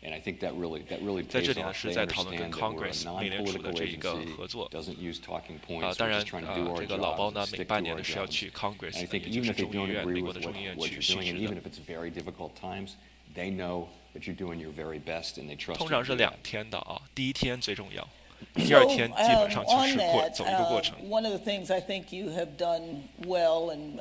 And I think that really 在 pays 这里呢 off. 是 They 在讨论跟 understand that we're a Congress 美联储的 non-political 这一个 agency, 合作。 doesn't use talking points. 当 We're 然 just trying to do our 这个老包 jobs 呢 and 每 stick 半 to 年 our 呢是要 jobs. 去 Congress， And I 也 think 就 even 是 if they 众议 don't 院， agree 美国 with 的众议院 what 去 you're 训 doing, 斥 and 的 even。if it's very difficult times, they know that you're doing your very best and they trust 通 you. 常 to 是 do 2 that. 天的啊，第一天最重要，第二天基本上就 on 是 that, 走一个过程。 one of the things I think you have done well, and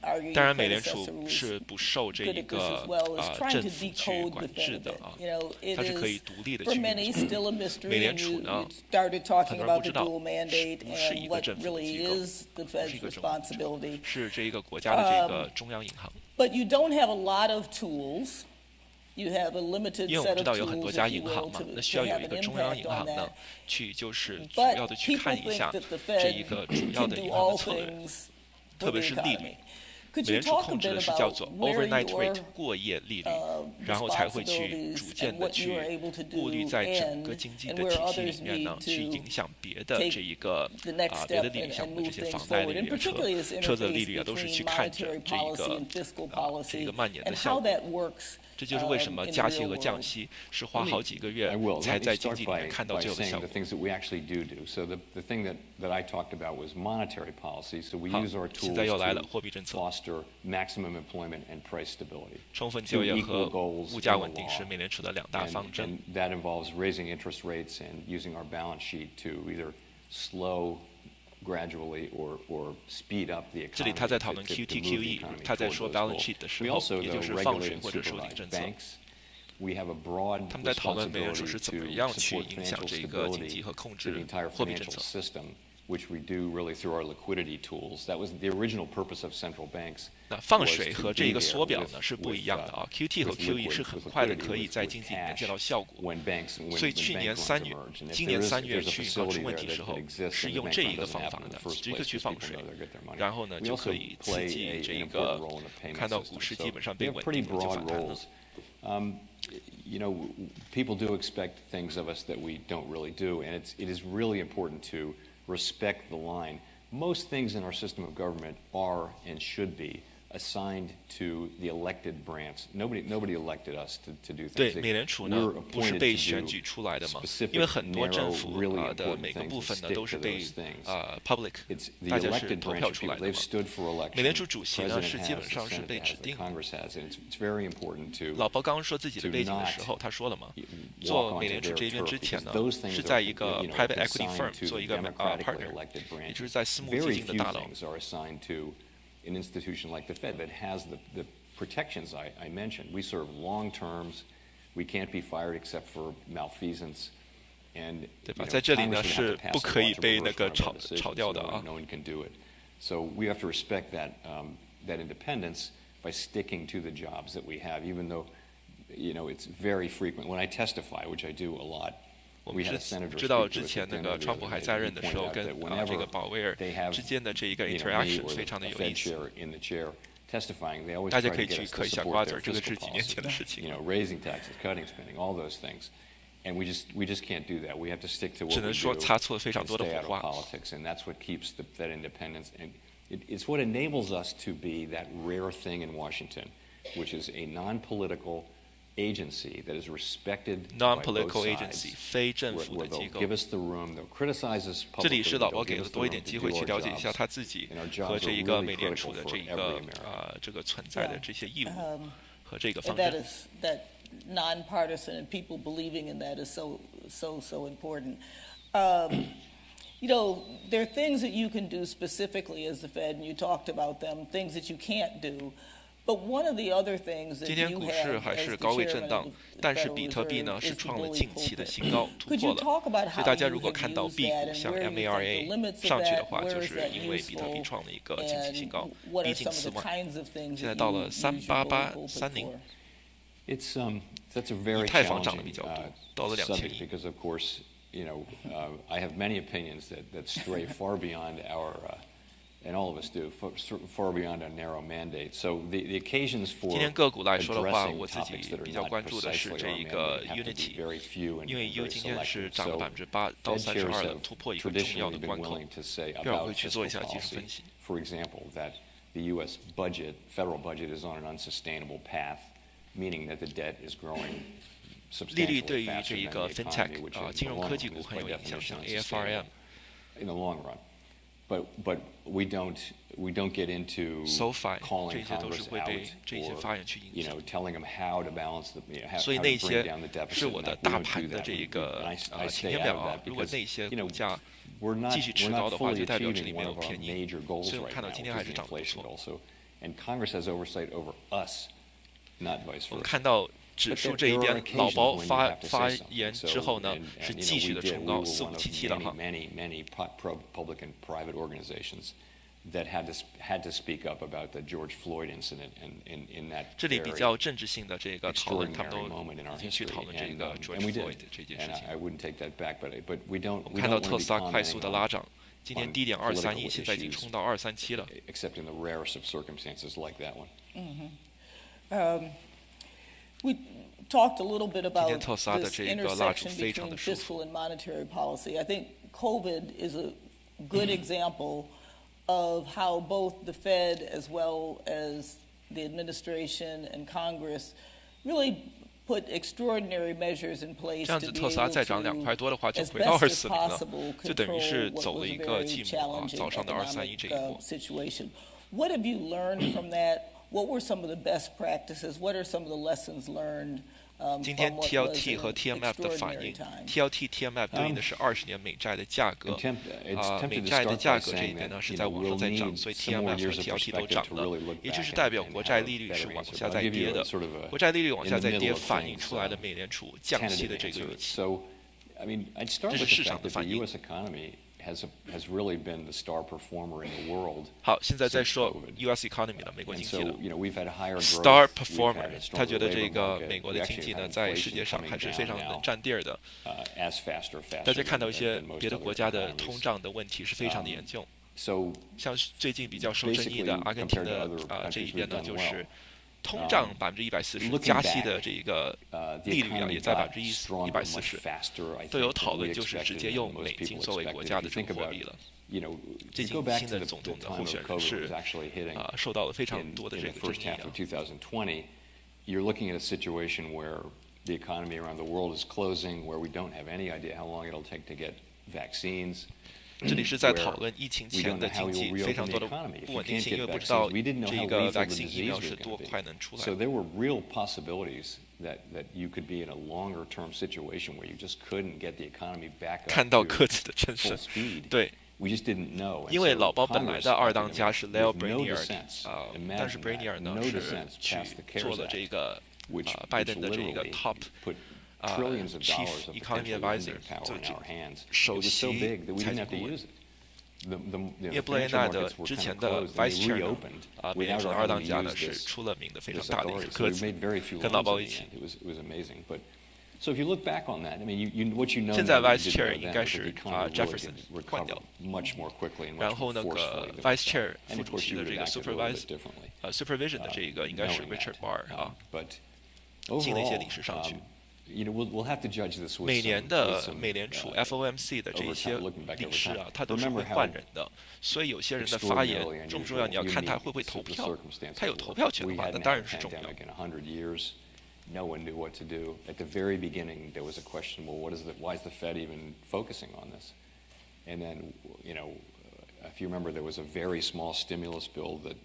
argue 当 your 然，美联储 predecessor was 是不受这 good 一 at this 个 as well, is trying 政 to 府去 decode the 管制的 benefit. 啊， You know, it 它是可以 is 独立的 for 去 many 运作。 still a mystery, 美联 and 储 you 呢， started talking 很多人 about 不知 the 道 dual mandate 不是一 and 个 what 政府的 really 机构， is the 不是一 Fed's 个政府的机构， responsibility. 是这一个国家的这个中央银行。 But you don't have a lot of tools. You have a limited 因为我们 set 知 of 道有很多 tools, 家 if you 银行 will, 嘛，那 to 需要有 have 一 an 个中央 impact 银 on 行呢 that. 去就是主 But 要的去 people 看一 think 下 that the 这一 Fed 个主要 can 的 do 银行 all 的策略， things 特 for 别 the 是利率。 economy. Could 美 you 联储 talk a 控制 bit 的是叫 about 做 where overnight your rate 过夜利率，然后才会去逐 responsibilities 渐 and 的 what 去 you are able to 过 do 滤在整个 and 经济 and 的 where 体系 others 里面呢， need 去 to 影响别的 take 这一个 the next 别 step 的利率 and 项目 move 这些 things 房贷 forward, 利 in 率啊、 particular this 车子利率啊， interface 都是 between 去看着 monetary 这一 policy 个 and fiscal 这一个 policy 蔓延的 and 效 how 果。 that works 这就是为什么 in 加 the 息 real 和降 world. 息是花好几个月 I will. 才 Let me 在经 start 济里面 by 看到最后的 saying 效 the 果。 things that we actually do. So the thing that I talked about was monetary policy. So we 好 use our， 现 tools 在又来了 to 货币政策。 foster maximum employment and price stability. 充分就业 Two 和 equal goals 物价 in the 稳定 law. 是美联储的2大方针。 And that involves raising interest rates and using our balance sheet to either slow gradually or speed up the 这里 economy 他在讨论 to move the QT、QE， economy 他在 toward 说 those balance goals. sheet 的时 We 候， also, 也就 though, 是放 regulate 水 and 或者收紧 supervise 政策。 banks. We have a broad 他们在讨论美联储 responsibility 是怎么 to 样去 support 影响 financial 这个经济 stability 和控 to 制 the entire 货币政 financial 策。 system, which we do really through our liquidity tools. That was the original purpose of central banks. 那放 was 水 to 和 be 这一个 there 缩表 with- 呢是不一 with, 样的啊。QT 和 with QE liquid- 是很 with 快的 liquidity, 可以 with- 在 with 经济里面 cash 见到效果。 when banks- when- 所以 when 去 bank 年 runs 3月 emerge. And if 今年 there is- 3 if 月 there's a 去搞 facility 出问 there 题的 that 时候， exists 是 and the 用 bank 这 run 一个 doesn't 方 happen 法 in 的 the，first 直接 place 去 because 放 people 水 know they'll get their money. 然后呢 We 就 also 可以 play 刺激 an 这 important 个 role in the payment 看到 system. 股市 So 基本上 we 被 have 稳 pretty 定了就 broad 反弹了。 roles. people do expect things of us that we don't really do, and it is really important to respect the line. Most things in our system of government are and should be assigned to the elected branch. Nobody elected us to do things. 对，美联储呢不是被选举出来的嘛，因为很多政府的每个部分呢都是被public 大家是投票出来的嘛。美联储主席呢是基本上是被指定的。老包刚刚说自己的背景的时候，他说了嘛，做美联储这边之前呢是在一个 private equity firm 做一个partner， 也就是在私募基金的大佬。An institution like the Fed that has the protections I mentioned. We serve long terms. We can't be fired except for malfeasance. And 对吧？在这里呢是不可以被那个炒掉的啊。No one can do it. So we have to respect that independence by sticking to the jobs that we have, even though it's very frequent. When I testify, which I do a lot. 我们知道之前那个川普还在任的时候，跟这个鲍威尔之间的这一个 interaction 非常的有意思。大家可以去嗑一下瓜子儿，这个是几年前的事情。Raising taxes, cutting spending, all those things, and we just can't do that. We have to stick to what we do. 只能说擦出了非常多的火花。 Politics, and that's what keeps that independence, and it's what enables us to be that rare thing in Washington, which is a non-political agency that is respected non-political agency 非政府的机构。这里是老包给的多一点机会去了解一下他自己和这一个美联储的这个存在的这些义务和这个方针。That nonpartisan and people believing in that is so important. There are things that you can do specifically as the Fed, and you talked about them, things that you can't do. But one of the other things that 今天股市还是高位震荡，但是比特币呢是创了近期的新高，突破了。所以大家如果看到 B 股像 MARA 上去的话，就是因为比特币创了一个近期新高，逼近4万，现在到了38830。以太坊涨得比较多，到了2000亿。Because of course, I have many opinions that stray far beyond our.And all of us do, far beyond our narrow mandate. So the occasions for 今天个股来说的话，我自己比较关注的是这一个 Unity， 因为 U 今天是涨了8%到32%的，突破一个重要的关口。一会儿我会去做一下技术分析。For example, that the U.S. federal budget is on an unsustainable path, meaning that the debt is growing. 利率对于这一个 FinTech 金融科技股很有影响，像 AFRM。 In the long run. But we don't get into calling Congress out, telling them how to balance how to bring down the deficit. 是我的大盘的这一个晴天表啊，如果那些股价继续持高的话，就代表这里面有偏移。所以我看到今天还是涨得不错。And Congress has oversight over us, not vice versa. 我看到指数这一边，老包发言之后呢，是继续的冲高4577了哈。Many public and private organizations that had to speak up about the George Floyd incident in that. 这里比较政治性的这个讨论，他们都已经去讨论这个 George Floyd 这件事情。I wouldn't take that back, but we don't. 我们看到特斯拉快速的拉涨，今天低点231，现在已经冲到237了。Except in the rarest of circumstances like that one. We talked a little bit about this intersection between fiscal and monetary policy. I think COVID is a good example of how both the Fed as well as the administration and Congress really put extraordinary measures in place to be able to, as best as possible, control what was a very challenging economic situation. What have you learned from that? What were some of the best practices? What are some of the lessons learned? 今天 TLT 和 TMF 的反应 ，TLT、TMF 对应的是20年美债的价格，美债的价格这一边呢是在往上在涨，所以 TMF 和 TLT 都涨了，也就是代表国债利率是往下在跌的，国债利率往下在跌，反映出来的美联储降息的这个预期，这是市场的反应。Has really been the star performer in the world. 好，现在在说 U.S. economy 了，美国经济了。Star performer， 他觉得这个美国的经济呢，在世界上还是非常能占地儿的。大家看到一些别的国家的通胀的问题是非常的严重。像最近比较受争议的阿根廷的这一边呢，就是通胀140%，加息的这个利率也在140%，都有讨论就是直接用美金作为国家的这种货币了。最近新的总统的候选人是受到了非常多的这个争议。You're looking at a situation where the economy around the world is closing, where we don't have any idea how long it'll take to get vaccines. 这里是在讨论疫情前的经济非常多的不稳定性，因为不知道这个 vaccine 疫苗是多快能出来。 So there were real possibilities that you could be in a longer term situation where you just couldn't get the economy back up 看到各自的 to 真实 full speed. 对。 We just didn't know. 因为老包本来的二当家是 Leo Brainier 但是 Brainier 呢是去做了这个拜登的这个 top chief economy advisor， 就首席财经顾问。因为布雷纳的之前的 vice chair 美联储的二当家呢是出了名的非常大的一个个子，跟老包一起。 So if you look back on that, I mean, what you know 现在 vice now, chair you didn't know 应该 then, 是 but the economy Jefferson really 换掉 recovered much more quickly and much 然后 more 那个 forcefully than vice we chair thought. 副 And of 主 course, 席 you 的这个 reacted a little bit differently. supervision 的这个应该是 knowing Richard that. Barr But 进了一些 overall, 理事上去。 you know, we'll have to judge this with 每年 with 的 some, 美联储 FOMC 的这些 looking back 理 over 事 time. 他都是会 Remember how 换人的，所以有些人的发言 extraordinarily 重不重要？你要 unusual, 看他 unique 会不会投 the 票。 circumstances 他有 were. 投票权的 We 话，那 hadn't 当 had 然 a 是重要。 pandemic in 100 years. No one knew what to do. At the very beginning, there was a question, well, why is the Fed even focusing on this? And then, you know, if you remember, there was a very small stimulus bill that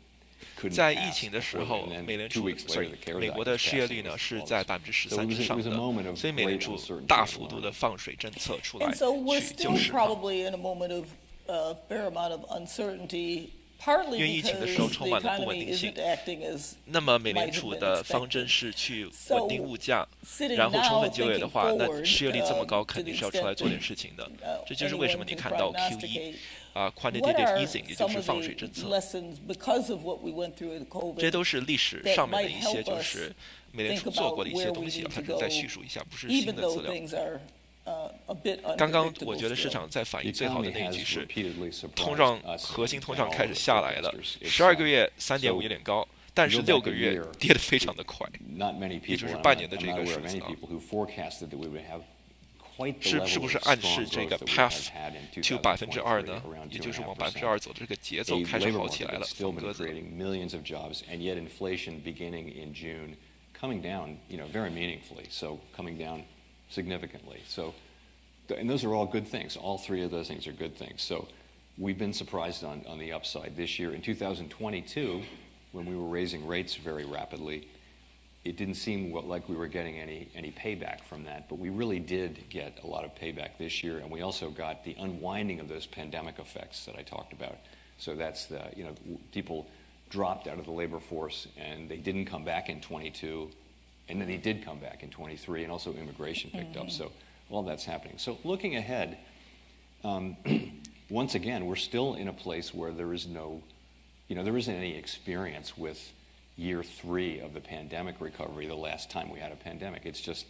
couldn't 在疫 pass 情的时 before 候， then. And then 美联 2储 weeks later, the CARES 美 Act 国的 was 失业 passed 率 and 呢 was 是 closed. 在13%之上 So it was a moment 的， of 所以美联 great 储 uncertainty 大幅度的放水政策出来 And so we're 去 still 救市场。 probably in a moment of a fair amount of uncertainty, partly 因为疫情的时候 because 充 the 满了不稳 economy 定性 isn't acting as 那么美联 might have 储 been 的方 expected. 针是去 So, 稳定物价， sitting 然后充 now 分就业的 thinking 话，那 forward, 失业率这么高， to 肯定 the 是要出来 extent 做点事情的。 这就是 anyone 为什么你 can 看到 prognosticate. What quantitative are easing，也就 some 是 of 放水 the 政策。 lessons because of what we went through with 这些 COVID 都是历史 that 上面的 might 一些 help 就 us 是美联 think 储做 about 过的一 where 些 we 东西 need 啊，它 to 只是 go, 再叙述一下，不是新 even 的 though 资料。 things are a bit 刚刚我 unpredictable 觉得市 still. 场在反 The 应最好的 economy 那一句 has 是 repeatedly surprised 通胀 us 核心 and 通胀 all 开始 the 下来了， forecasters. 12个月 So, 3.5有点高，但是 you go 6 back 个 a 月 year, 跌得非常的快。 Not many 也 people, 就是 and 半年的 I'm 这 not 个 aware 数 of 字 any 啊。 people who forecasted that we would have quite the 是 level 不是 of 暗示 strong 这个 growth that we path have had in to 2% 呢？ around 也就是往 2.5%. 2%走的这个节奏 A 开始 labor 好起 market 来了， that's still 放 been 鸽子了。 creating millions of jobs, and yet inflation beginning in June, coming down, you know, very meaningfully. So coming down significantly. So, and those are all good things. All three of those things are good things. So we've been surprised on the upside this year. In 2022, when we were raising rates very rapidly, it didn't seem like we were getting any payback from that, but we really did get a lot of payback this year, and we also got the unwinding of those pandemic effects that I talked about. So that's the, you know, people dropped out of the labor force, and they didn't come back in 22, and then they did come back in 23, and also immigration picked up. So all that's happening. So looking ahead, once again, we're still in a place where there is no, you know, there isn't any experience with year 3 of the pandemic recovery, the last time we had a pandemic. It's just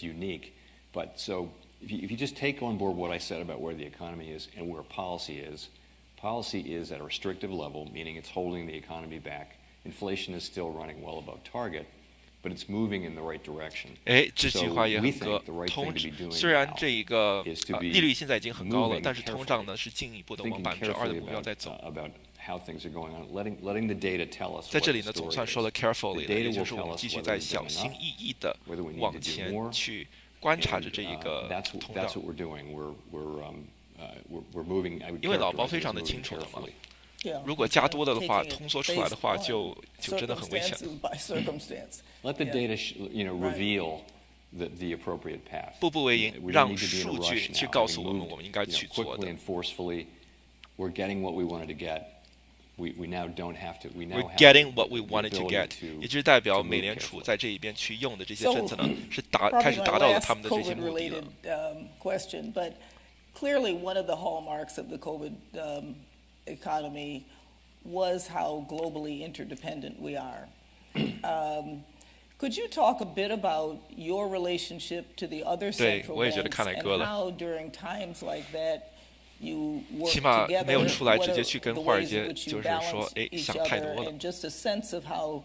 unique. But so if you just take on board what I said about where the economy is and where policy is at a restrictive level, meaning it's holding the economy back. Inflation is still running well above target, but it's moving in the right direction. 这句话也很歌。虽然这一个利率现在已经很高了，但是通胀呢是进一步的往2%的目标在走。How things are going on, letting the data tell us. 在这里呢，总算说了 carefully 的，也就是我们继续在小心翼翼的往前去观察着这一个通胀。 That's what we're doing. We're moving. 因为老包非常的清楚了嘛，如果加多了的话，通缩出来的话，就真的很危险。Let the data, you know, reveal the appropriate path. 步步为营，让数据去告诉我们我们应该去做的。 Quickly and forcefully, we're getting what we wanted to get. We now don't have to. We now We're have getting what we wanted to the get， ability 也就是代表美联储在这一边去用的这些政策呢，是开始达到了他们的这些目的了。 question, but clearly one of the hallmarks of the COVID economy was how globally interdependent we are. Could you talk a bit about your relationship to the other central banks and how during times like that you work together, what are the ways in which you balance each other, and just a sense of how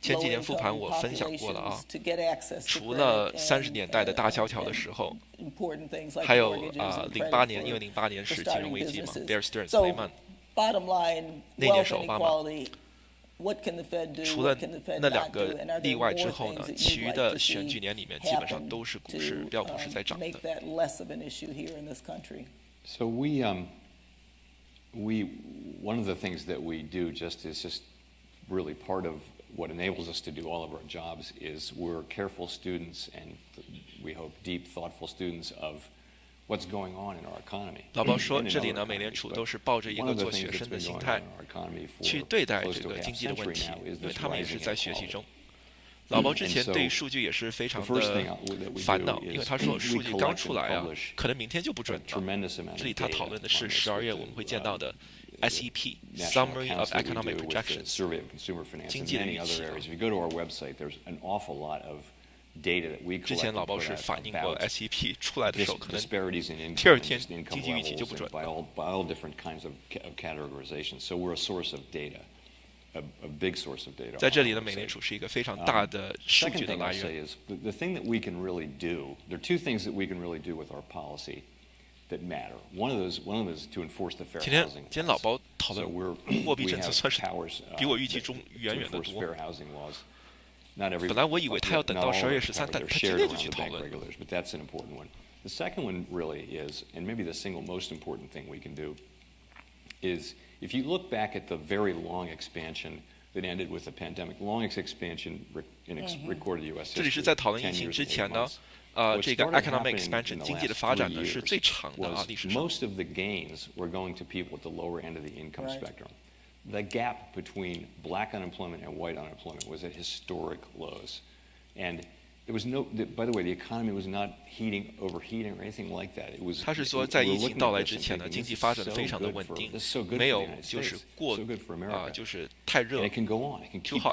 前几年复盘我分享过了啊，除了30年代的大萧条的时候，还有08年，因为08年是金融危机嘛 ，Bear Stearns 雷曼，那年是奥巴马。除了那2个例外之后呢，其余的选举年里面基本上都是股市标普是在涨的。So one of the things that we do is just really part of what enables us to do all of our jobs is we're careful students and we hope deep, thoughtful students of what's going on in our economy. 老包说，这里呢，美联储都是抱着一个做学生的心态去对待这个经济的问题，因为他们也是在学习中。老包之前对数据也是非常的烦恼，因为他说数据刚出来啊，可能明天就不准了。这里他讨论的是12月我们会见到的 SEP Summary of Economic Projections 经济的预期。之前老包是反映过 SEP 出来的时候，可能第二天经济预期就不准了。在这里呢，美联储是一个非常大的数据的来源。The thing that we can really do, there are two things that we can really do with our policy that matter. One of those is to enforce the fair housing laws. 今天老包讨论货币政策，算是比我预计中远远的多。本来我以为他要等到12月13，但他今天就去讨论。But that's an important one. The second one really is, and maybe the single most important thing we can do, is if you look back at the very long expansion that ended with the pandemic, longest expansion in recorded U.S. history. 这里是在讨论疫情之前呢，这个 economic expansion 经济的发展呢是最长的啊，历史上。Most of the gains were going to people at the lower end of the income spectrum. The gap between black unemployment and white unemployment was at historic lows, and there was no. By the way, the economy was not overheating or anything like that. It was. 他是说，在疫情到来之前呢，经济发展的非常的稳定，没有就是就是太热 ，too hot，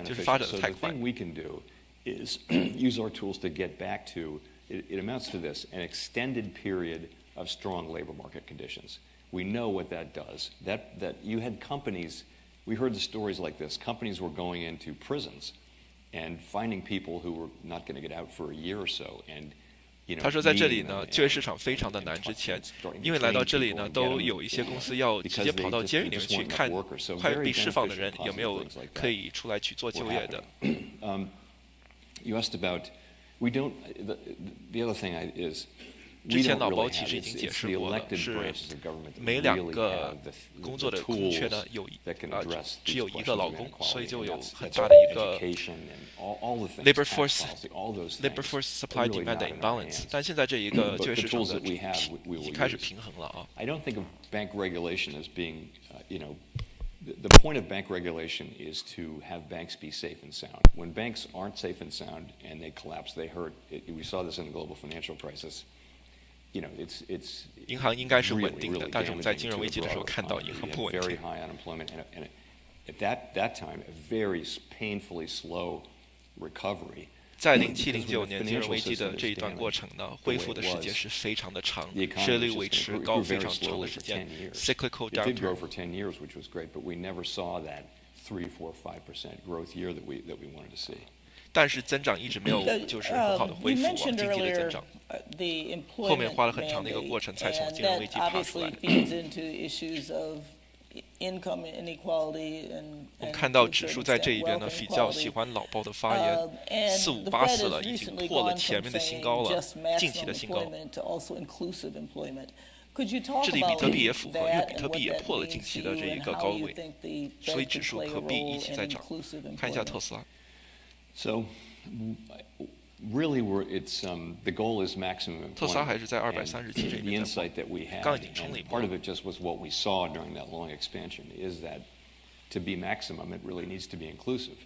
就是发展的太快。 The thing we can do is use our tools to get back to. It amounts to this: an extended period of strong labor market conditions. We know what that does. That you had companies. We heard the stories like this. Companies were going into prisons and finding people who were not going to get out for a year or so. And 他说，在这里呢，就业市场非常的难。之前，因为来到这里呢，都有一些公司要直接跑到监狱里面去看快被释放的人有没有可以出来去做就业的。You asked about. We don't. The other thing is. 之前老包其实已经解释过了，是每2个工作的空缺呢，只有1个劳工，所以就有很大的一个 labor force supply demand imbalance。但现在这一个就业市场的已经开始平衡了啊。I don't think of bank regulation as being, the point of bank regulation is to have banks be safe and sound. When banks aren't safe and sound and they collapse, they hurt. We saw this in the global financial crisis. It's 银行应该是稳定的，但是我们在金融危机的时候看到银行不稳定。Very high unemployment, and at that time, a very painfully slow recovery. 在07-09年金融危机的这一段过程呢，恢复的时间是非常的长，失业率维持高非常长的时间 ，cyclical downturn. It did grow for 10 years, which was great, but we never saw that 3, 4, 5% growth year that we wanted to see. 但是增长一直没有就是很好的恢复啊，经济的增长。后面花了很长的一个过程才从金融危机爬出来。我们看到指数在这一边呢，比较喜欢老包的发言，4584了，已经破了前面的新高了，近期的新高。这里比特币也符合，因为比特币也破了近期的这一个高位，所以指数和币一起在涨。看一下特斯拉。So, really, the goal is maximum employment. 特斯拉还是在237这边。 The insight that we had, and part of it just was what we saw during that long expansion, is that to be maximum, it really needs to be inclusive,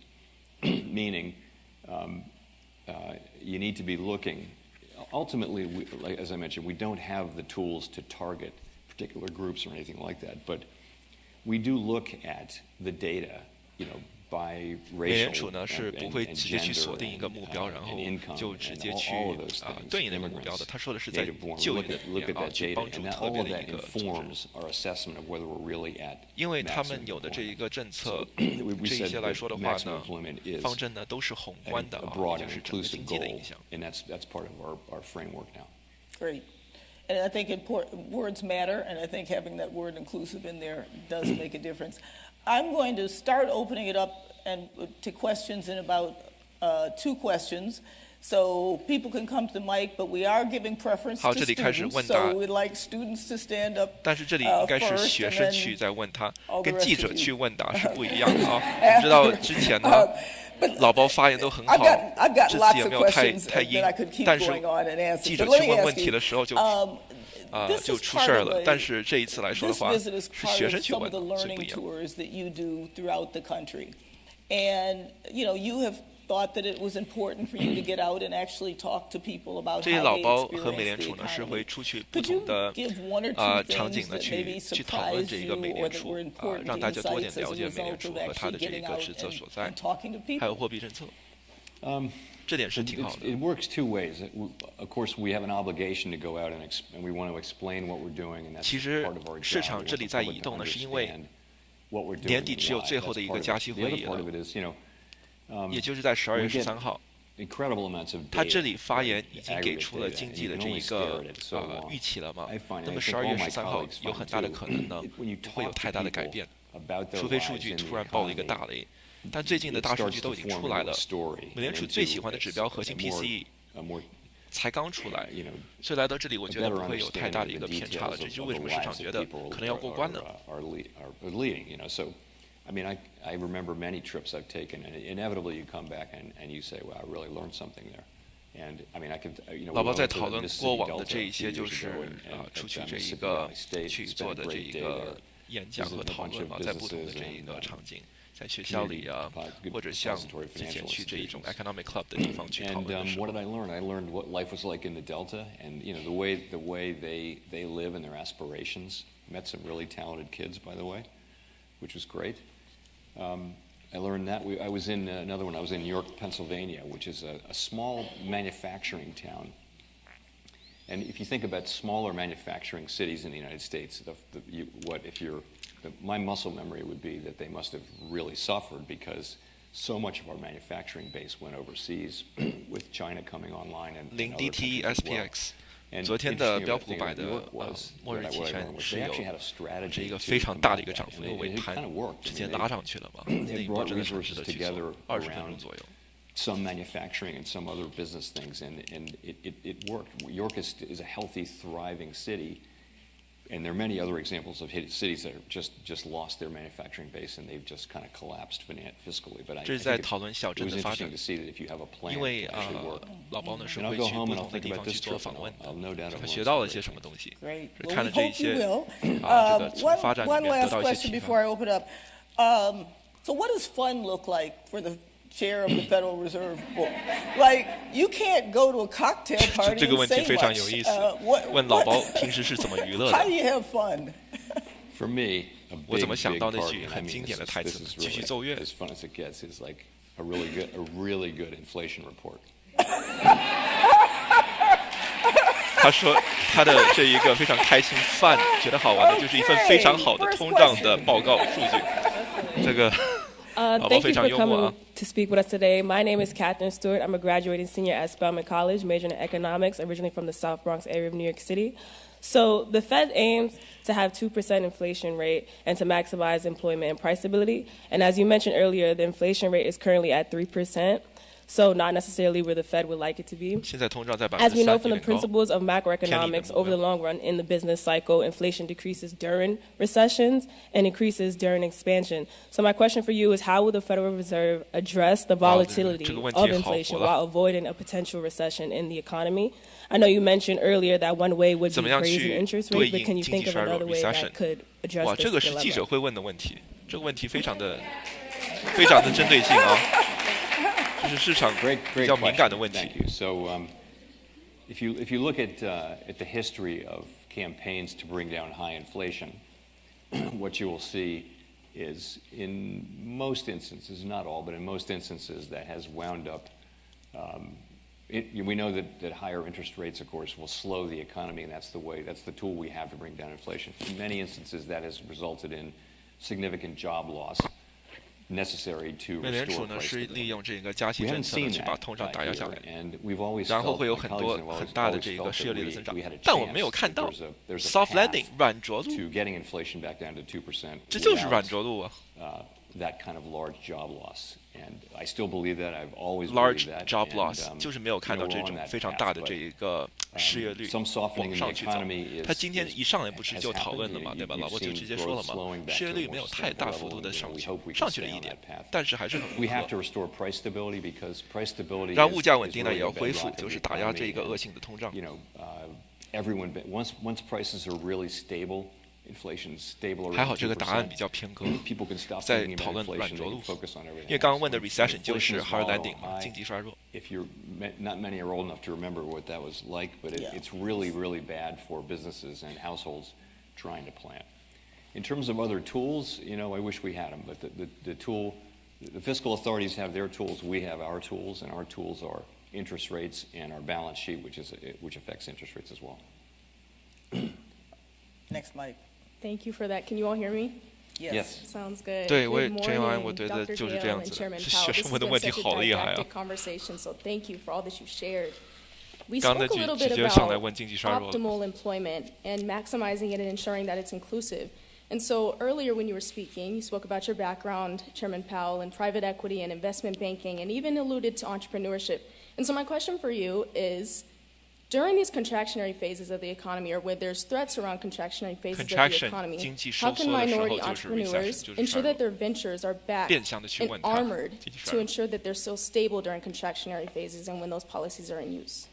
meaning you need to be looking. Ultimately, as I mentioned, we don't have the tools to target particular groups or anything like that, but we do look at the data,美联储呢是不会直接去锁定一个目标，然后就直接去对应那个目标的。他说的是在就业的里面去帮助特别的一个组织，因为他们有的这一个政策，这一些来说的话呢，方针呢都是宏观的就是整个经济的影响。Great. And I think words matter, and I think having that word inclusive in there does make a difference. I'm going to start opening it up to questions in about 2 questions. So people can come to the mic, but we are giving preference 好， to 这里开始 students. 问答 So we'd like students to stand up 但是这里应该是 first, 学 and 生 then 去在问他， all the 跟 rest 记 of 者 you. 去问答是不一样的啊。我知道之前呢， But 老包发言都很 I've 好， got 这次 lots 也 of 没有太 questions 太阴 that I could，keep 但是 going on and answer. 记者 But let 去 me 问问 ask 题 you, 的时候就 this 就 is 出 part 事儿 of 了。 a- 但是这一次来说的 This 话， visit is 是 part 学 of 生去 some 问 of the 的，是不 learning 一样。 tours that you do throughout the country. And, you have thought that it was important for you to get out and actually talk to people about 这些 how 老 they 包和美 experience 联 the 储呢是会 economy. 出去不 Could you 同的 give one or two 场 things 景呢 that maybe 去讨论 surprised 这一个 you 美 or 联 that 储 were important 让大家多点 insights as 了 a 解美联 result 储 of 和它 actually 的这一 getting 个 out 职责 and 所在， talking to 还有 people? 货币政策， Um, 这点是挺好的。 It works two ways. Of course, we have an obligation to go out and we want to explain what we're doing, and that's 其实 part of our 市 job. 场 We 这 want 里 the 在 public 移 to 动呢，是因为 understand what we're doing 年底 and 只有 why. 最后 That's 的一 part 个 of 加 it. 息 The 会 other 议 part 了 of，it is, 也就是在12月 we get 13号。 incredible amounts of 他 data, 这里发言 right, 已经给出了 aggregate 经 data, 济 and 的 you 这 can 一 only 个 stare at it so long. 预期了嘛 I find, 那 I 么 think 12 all 月 my 13号 colleagues 有 find 很大的 too, 可能呢 when you 不会有 talk to 太大的改 people 变， about their 除非数 lives 据 in 突 the 然爆了一个 economy, 大雷。但最近的 it 大数 starts 据 to 都已经 form 出 a 来 little 了， story 美联储 into 最喜欢的指标核心 a more- PCE a more 才刚出来， you know, 所以来到这里我 a 觉得 better 不会有太 understanding 大 of 的一 the 个偏差 details 了，这 of 就是为什 the 么市场 lives 觉 that 得 people 可能要过关呢？ are leading. So, I mean, I remember many trips I've taken, and inevitably you come back and you say, "Wow, I really learned something there." And I mean, I could, 老 we 包 went 在 to 讨 the 论 Mississippi 过往的 Delta 这 a 一 few 些就 years 是 ago and 出去 at 这一 Mississippi 个 Valley State, 去 spent 做 a 的这 great 一 day 个 there. 演讲和 Visited a 讨 bunch 论 of 嘛，在不同的 businesses 这一 and, 个场景，在学校里啊， good 或者像 depository 之前 financial 去这一种 institutions. economic club 的地方去讨 And 论的时 what 候 did I learn? I learned what life was like in the Delta, and the way they live and their aspirations. Met some really talented kids, by the way, which was great. I learned that. I was in another one. I was in York, Pennsylvania, which is a small manufacturing town. And if you think about smaller manufacturing cities in the United States, my muscle memory would be that they must have really suffered because so much of our manufacturing base went overseas with China coming online and 零 other DT countries as well. SPX。 And 昨天的 interesting 标 about 普 the thing 百 about 的 York was 末日 what I 期 learned 权 was 是 they 有 actually had a 这 strategy 一个 to 非常大的一 combat 个涨 that. 幅， And 因为 it 盘 kind of worked. 直 I 接 mean, 拉上去了嘛，那 they 一波 brought 真的是值 resources 得去做 together ，20分 around 钟左右。 some manufacturing and some other business things, and it worked. York is a healthy, thriving city, and there are many other examples of cities that are just lost their manufacturing base and they've just kind of collapsed fiscally. But I 这是 think 在讨论小 it 镇 was 的发展 interesting to，see that if you have a plan 因 to 为 actually work. 老包呢是 And I'll 会 go 去 home 不 and I'll 同的 think 地 about 方去 this 做 trip, 访 and 问 I'll no doubt 的， I'll 他 learn 学到了 something 些 very 什么东西， Great. 是 Well, 看 we 了这一 hope you 些 will. 这个从发展里 One 面得 last 到一些 question 启 before 发。 I open up. So what does fun look like for the chair of the Federal Reserve Board? Like, you can't go to a cocktail 这 party 这个 and 问题 say 非常 much. 有意思。 What, 问老包平时是怎么娱乐 how do 的？ you have fun? For me, a 我怎么 big, 想 big 到那 part, 句 and I 很 mean 经典的 this 台 is, 词 this is 继续 really 奏乐 as fun as it gets, is like a really good inflation report. 他说他的这一个非常开心饭觉得好玩的，就是一份非常好的通胀的报告数据。这个 Thank you for 非常幽默啊。 coming to speak with us today. My name is Catherine Stewart. I'm a graduating senior at Spelman College, majoring in economics, originally from the South Bronx area of New York City. So the Fed aims to have 2% inflation rate and to maximize employment and price stability. And as you mentioned earlier, the inflation rate is currently at 3%. So not necessarily where the Fed would like it to be. 现在通胀在 As we 3%， know from 有 the 点高。 principles of macroeconomics, over the long run in the business cycle, inflation decreases during recessions and increases during expansion. So my question for you is, how will the Federal Reserve address the volatility 这个问题 of 好 inflation 活了。 while avoiding a potential recession in the economy? I know you mentioned earlier that one way would 怎 be 么样 raising 去 interest 对 rate, but 应 can you 经济 think of 衰弱 another way recession？ that could address 哇， this 这个是记 dilemma? 者会问的问题，这个问题非常的针对性啊，这是市场 Great 比较敏感的 question. 问题 Thank。you. So, if you look at the history of campaigns to bring down high inflation, what you will see is, in most instances, not all, but in most instances, that has wound up. We know that higher interest rates, of course, will slow the economy, and that's the tool we have to bring down inflation. In many instances, that has resulted in significant job loss necessary to 美联 restore 储呢 price 是 stability. 利用这个加息 We 政 haven't 策呢 seen 去把 that 通胀打压下 here, 来， and we've always 然后 felt, 会有 my 很 colleagues 多 have always 很大的 always 这个 felt 失业 that 率的增长 we had a， 但我们没有 chance 看 that 到 there's a soft path landing 软着陆， to getting inflation back down to 2%. 这就是 without, 软着陆啊。that kind of large job loss. And I still believe that. I've always large believed that. job And, loss 就是没有看到这种非常大的这一个失业率 some softening 往 in 上 the 去走 economy。 他今天一上来不是 has 就讨论 happened. 了嘛，对吧？ You've 老伯就 seen 直接说了 growth 嘛， slowing back 失业 to a 率 more 没有太 stable 大幅度 level, 的 and 上 we 去 hope we， 上 can 去了 stay 一 on 点 that path. 但是还是很 We 符 have 合 to restore price stability because price stability 让物价稳 is 定呢，也 really 要 a 恢复， bedrock of 就 the 是打压 economy. 这个 And, 恶性的通胀。 you know, everyone once prices are really stable, inflation is stable 还 around 好这个答案比 2%. 较偏鸽， People can stop 在 thinking 讨 about 论软 inflation. 着 They 陆 can focus on everything 因为刚刚 else. 问的 When recession 就 inflation 是 is hard volatile, landing 嘛， high, 经济衰弱。 if you're not many are old enough to remember what that was like, but Yeah. it's really, really bad for businesses and households trying to plan. In terms of other tools, you know, I wish we had them, but the fiscal authorities have their tools, we have our tools, and our tools are interest rates and our balance sheet, which affects interest rates as well. Next, Mike. Thank you for that. Can you all hear me? Yes. Sounds good. 对，我也 Good 这样 morning, 我觉得 Dr. 就是 Gale 这样 and 子的。 Chairman 是 Powell. 学 This 生 has 问的 been 问题 such a 好厉害啊 didactic！ conversation, so thank you for all that you shared. We 刚 spoke 才 a little 直 bit 接上来 about 问经济衰弱了。 optimal employment and maximizing it and ensuring that it's inclusive. And so earlier when you were speaking, you spoke about your background, Chairman Powell, in private equity and investment banking, and even alluded to entrepreneurship. And so my question for you is, during these contractionary phases of the economy, or where there's threats around contractionary phases of the Contraction economy, 经济 how 收 can 缩的时候 minority 就是 entrepreneurs recession，就是 ensure 衰弱 that。their ventures are backed 变相的去 and 问他 armored 经济衰 to 弱。 ensure that they're still stable during contractionary phases and when those policies are in use?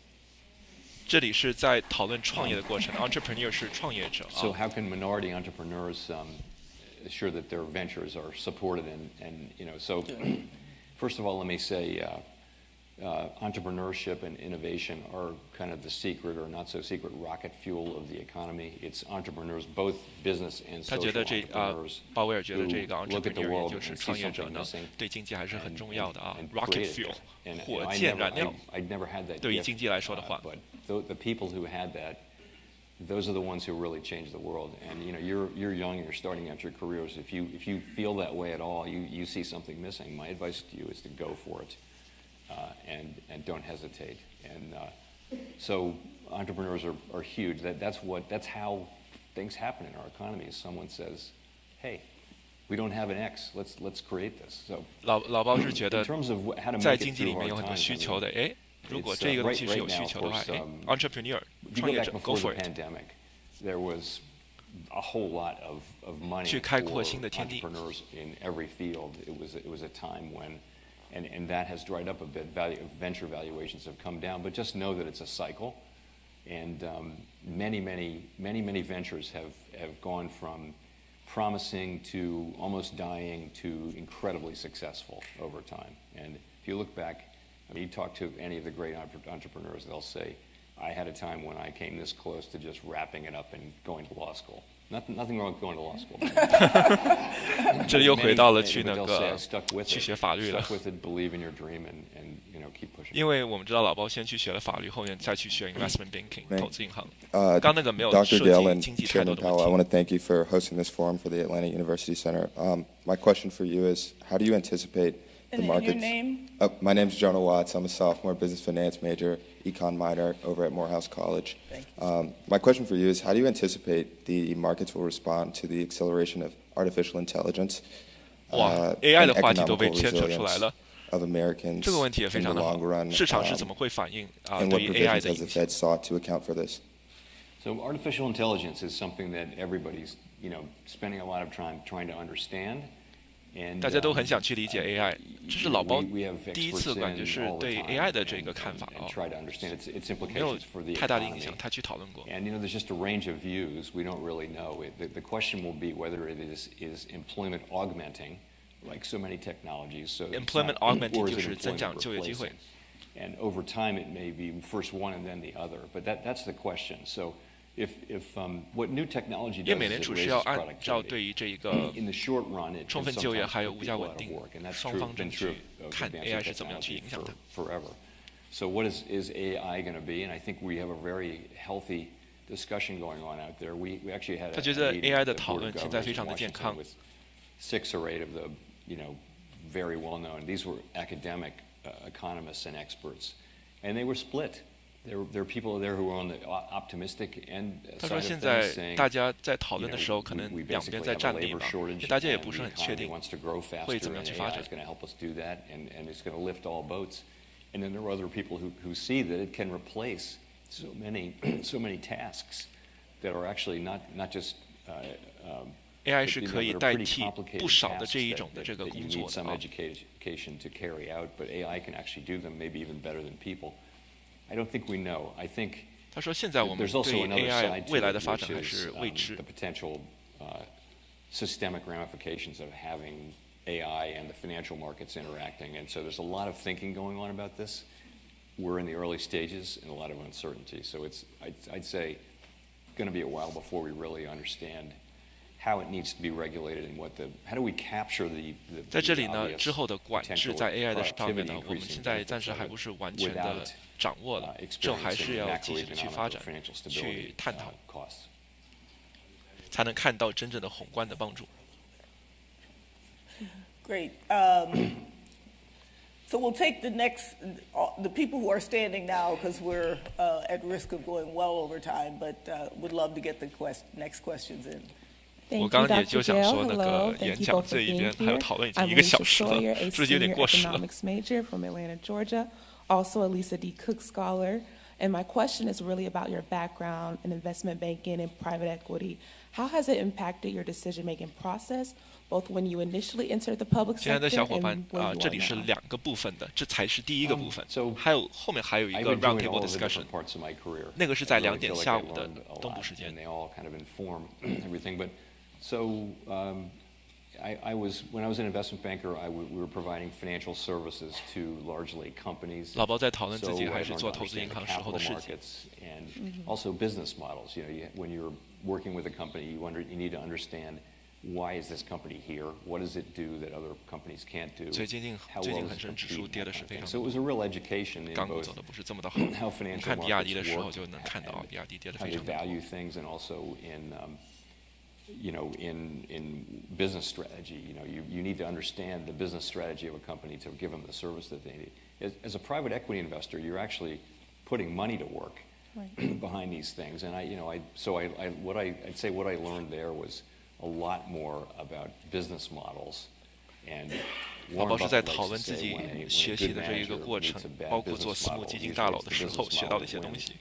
这里是在讨论创业的过程 ，entrepreneur 是创业者 So 啊。 how can minority entrepreneurs assure that their ventures are supported and you know, so first of all, let me say entrepreneurship and innovation are kind of the secret or not so secret rocket fuel of the economy. It's entrepreneurs, both business and 他 social 觉得这 entrepreneurs 鲍威尔觉得这个 who look at the entrepreneur 也 world 就是 and 创 see 业者 something 呢， missing 对经济还是很 and- 重要的啊 and ，rocket create it. fuel， And 火 I 箭 never- 燃料。 I'd never had that 对于 gift, 经济来说的话 but the people who had that, those are the ones who really changed the world. And you know, you're young, you're starting out your careers. If you feel that way at all, you see something missing. My advice to you is to go for it, and don't hesitate. And so entrepreneurs are huge. That's how things happen in our economy. Someone says, "Hey, we don't have an X. Let's create this." So 老鲍是觉 in 得 terms of how to 在 make 经 it 济里 through 面 hard 有很多 times, 需 I 求 mean, 的，哎，如果 it's, 这个东 right- 西是 right 有需 now, 求的话， of course, 哎，entrepreneur If you 创 go 业 back 者 before go for the it。 pandemic, there was a whole lot of money 去 for 开阔新的天地。 entrepreneurs in every field. It was a time when, and that has dried up a bit. Venture valuations have come down, but just know that it's a cycle. And many ventures have gone from promising to almost dying to incredibly successful over time. And if you look back, I mean, you talk to any of the great entrepreneurs, they'll say, I had a time when I came this close to just wrapping it up and going to law school. Nothing wrong with going to law school. 这里又回到了去 But 那 they'll say, 个 I stuck with 去 it. 学法律了 Stuck with it, believe in your dream, and you know, keep pushing. 因为我们知道老包先去学了法律，后面再去学 investment banking Right. 投资银行。 Uh, 刚那个没有 Dr. 涉 Gale 及经 and 济太多 Chairman 的 Powell, I 问 want 题。 to thank you for hosting this forum for the Atlanta University Center. My question for you is, how do you anticipate the And markets? your name? My name's Jonah Watts. I'm a sophomore business finance major, econ minor over at Morehouse College. Thank you. My question for you is, how do you anticipate the markets will respond to the acceleration of artificial intelligence 哇 and ，AI 的话题都被 economical 牵扯出来 resilience 了。 of Americans 这个问题也非 in the 常的好 long run? 市场是怎么会反应啊？ And 对 what 于 AI provisions 的 has the 影响？ Fed sought to account for this? So artificial intelligence is something that everybody's, you know, spending a lot of time trying to understand. And 大家都很想去理解 AI，这是老包 we have 第一次 experts 感觉 in 是 all the 对 time AI 的这 and- 个看法 and 哦， try to understand its 没有 implications for the 太大的影 economy. 响，他去讨论过。 And you know, there's just a range of views. We don't really know. The question will be whether it is employment augmenting, like so many technologies. So it's Employment not- augmenting or is it 就是增长 employment 就业机会。 replacing? And over time, it may be first one and then the other. But that's the question. So if what new technology 因为 does 美 is 联 it 储是要 raises 按照 productivity. 对于这个 In the short run, it 充 can 分就业 sometimes 还有 put 物价 people 稳 out of 定 work, and that's 双 true, 方 been 争 true 取 of 看 advanced AI 是怎么样去 technology 影响它。 forever. So what is AI going to be? And I think we have a very healthy discussion going on out there. We actually had 他 a 觉得 meeting AI with 的 the 讨 Board 论 of 现在 Governors 非 in 常的健 Washington 康。 with 6 or 8 of the, you know, very well known. These were academic economists and experts, and they were split. there are people there who are on the optimistic end 他 side 说 of 现 things, 在 saying, 大家在讨论 you 的 know, 时候，可能 we 两边 basically 在 have a 站立 labor 嘛， shortage, 大家也 and 不是 the 很确 economy 定 wants to grow faster, 会怎么样 and 去发 AI 展 is。going to help us do that, and it's going to lift all boats. And then there are other people who see that it can replace so many tasks that are actually not just AI 是可以 that are 代 pretty 替 complicated 不少的 tasks 这一种的 that 这个 you 工作 need 的 some 啊。 education to carry out, but AI can actually do them maybe even better than people. I don't think we know. I think 他说现在我们 there's also 对 another AI side 未 to 来 it, 的发 which 展还 is 是未知 the。potential systemic ramifications of having AI and the financial markets interacting. And so there's a lot of thinking going on about this. We're in the early stages and a lot of uncertainty. So I'd say going to be a while before we really understand how it needs to be regulated and how do we capture the 在这里呢， obvious 之后的管制 potential 在 AI 的上面 productivity 呢，我们 increasing 现在 benefits 暂时 of 还 it 不是完全的 without 掌握了，这种还是 experiencing 要继续的去 macroeconomic 发 or 展， financial 去 stability 探讨， costs. 才能看到真正的宏观的帮助。 Great. So we'll take the people who are standing now because we're at risk of going well over time, but would love to get the next questions in. 我 Thank 刚 you, 刚也 Dr. 就想 Gale. 说那 Hello. 个演 Thank you 讲 both for 这一 being 边还有 here. 讨论已经 I'm 1个 Alicia 小时了， Sawyer, a 是不是有点 senior 过时了？ economics major from Atlanta, Georgia, also a Lisa D. Cook scholar. And my question is really about your background in investment banking and private equity. How has it impacted your decision-making process, both when you initially entered the public 亲爱的 sector 小伙伴 and where 啊， you 这 are 里是 now? 2个部分的，这才是第一个部分， So 后面还有一 I've 个 been doing roundtable all of the discussion， different parts of my career. 那个是在 I really 2点 feel like 下 I 午的 learned a 东部 lot, 时间 and。they all kind of inform everything. But so when I was an investment banker, we were providing financial services to largely companies. 老包在讨论 So 自己 I 还是 learned 做 to 投资银 understand 行 the 时候的 capital 事情。 markets and also business models. When you're working with a company, you need to understand why is this company here? What does it do that other companies can't do? 最近 How 最 well 近 does 恒 it 生指数 compete? 跌的是非常 So it 多 was a real education in 港股 both 走的不是这么的好。 how 我们 financial 看比亚迪 markets 的时候 work 就能看到 and 比亚迪跌的 how 非 they 常的 value 多。 things, and also in business strategy. You need to understand the business strategy of a company to give them the service that they need. As a private equity investor, you're actually putting money to work behind these things. And I'd say what I learned there was a lot more about business models. And 老 Warren 包是在 Buffett likes 讨 to 论自 say 己 when a 学习 good 的这一个 manager 过程 meets a，bad 包括做 business 私募 model, 基金 usually 大佬 it's 的 the 时候 business 学到的 model 一些 that 东 wins. 西，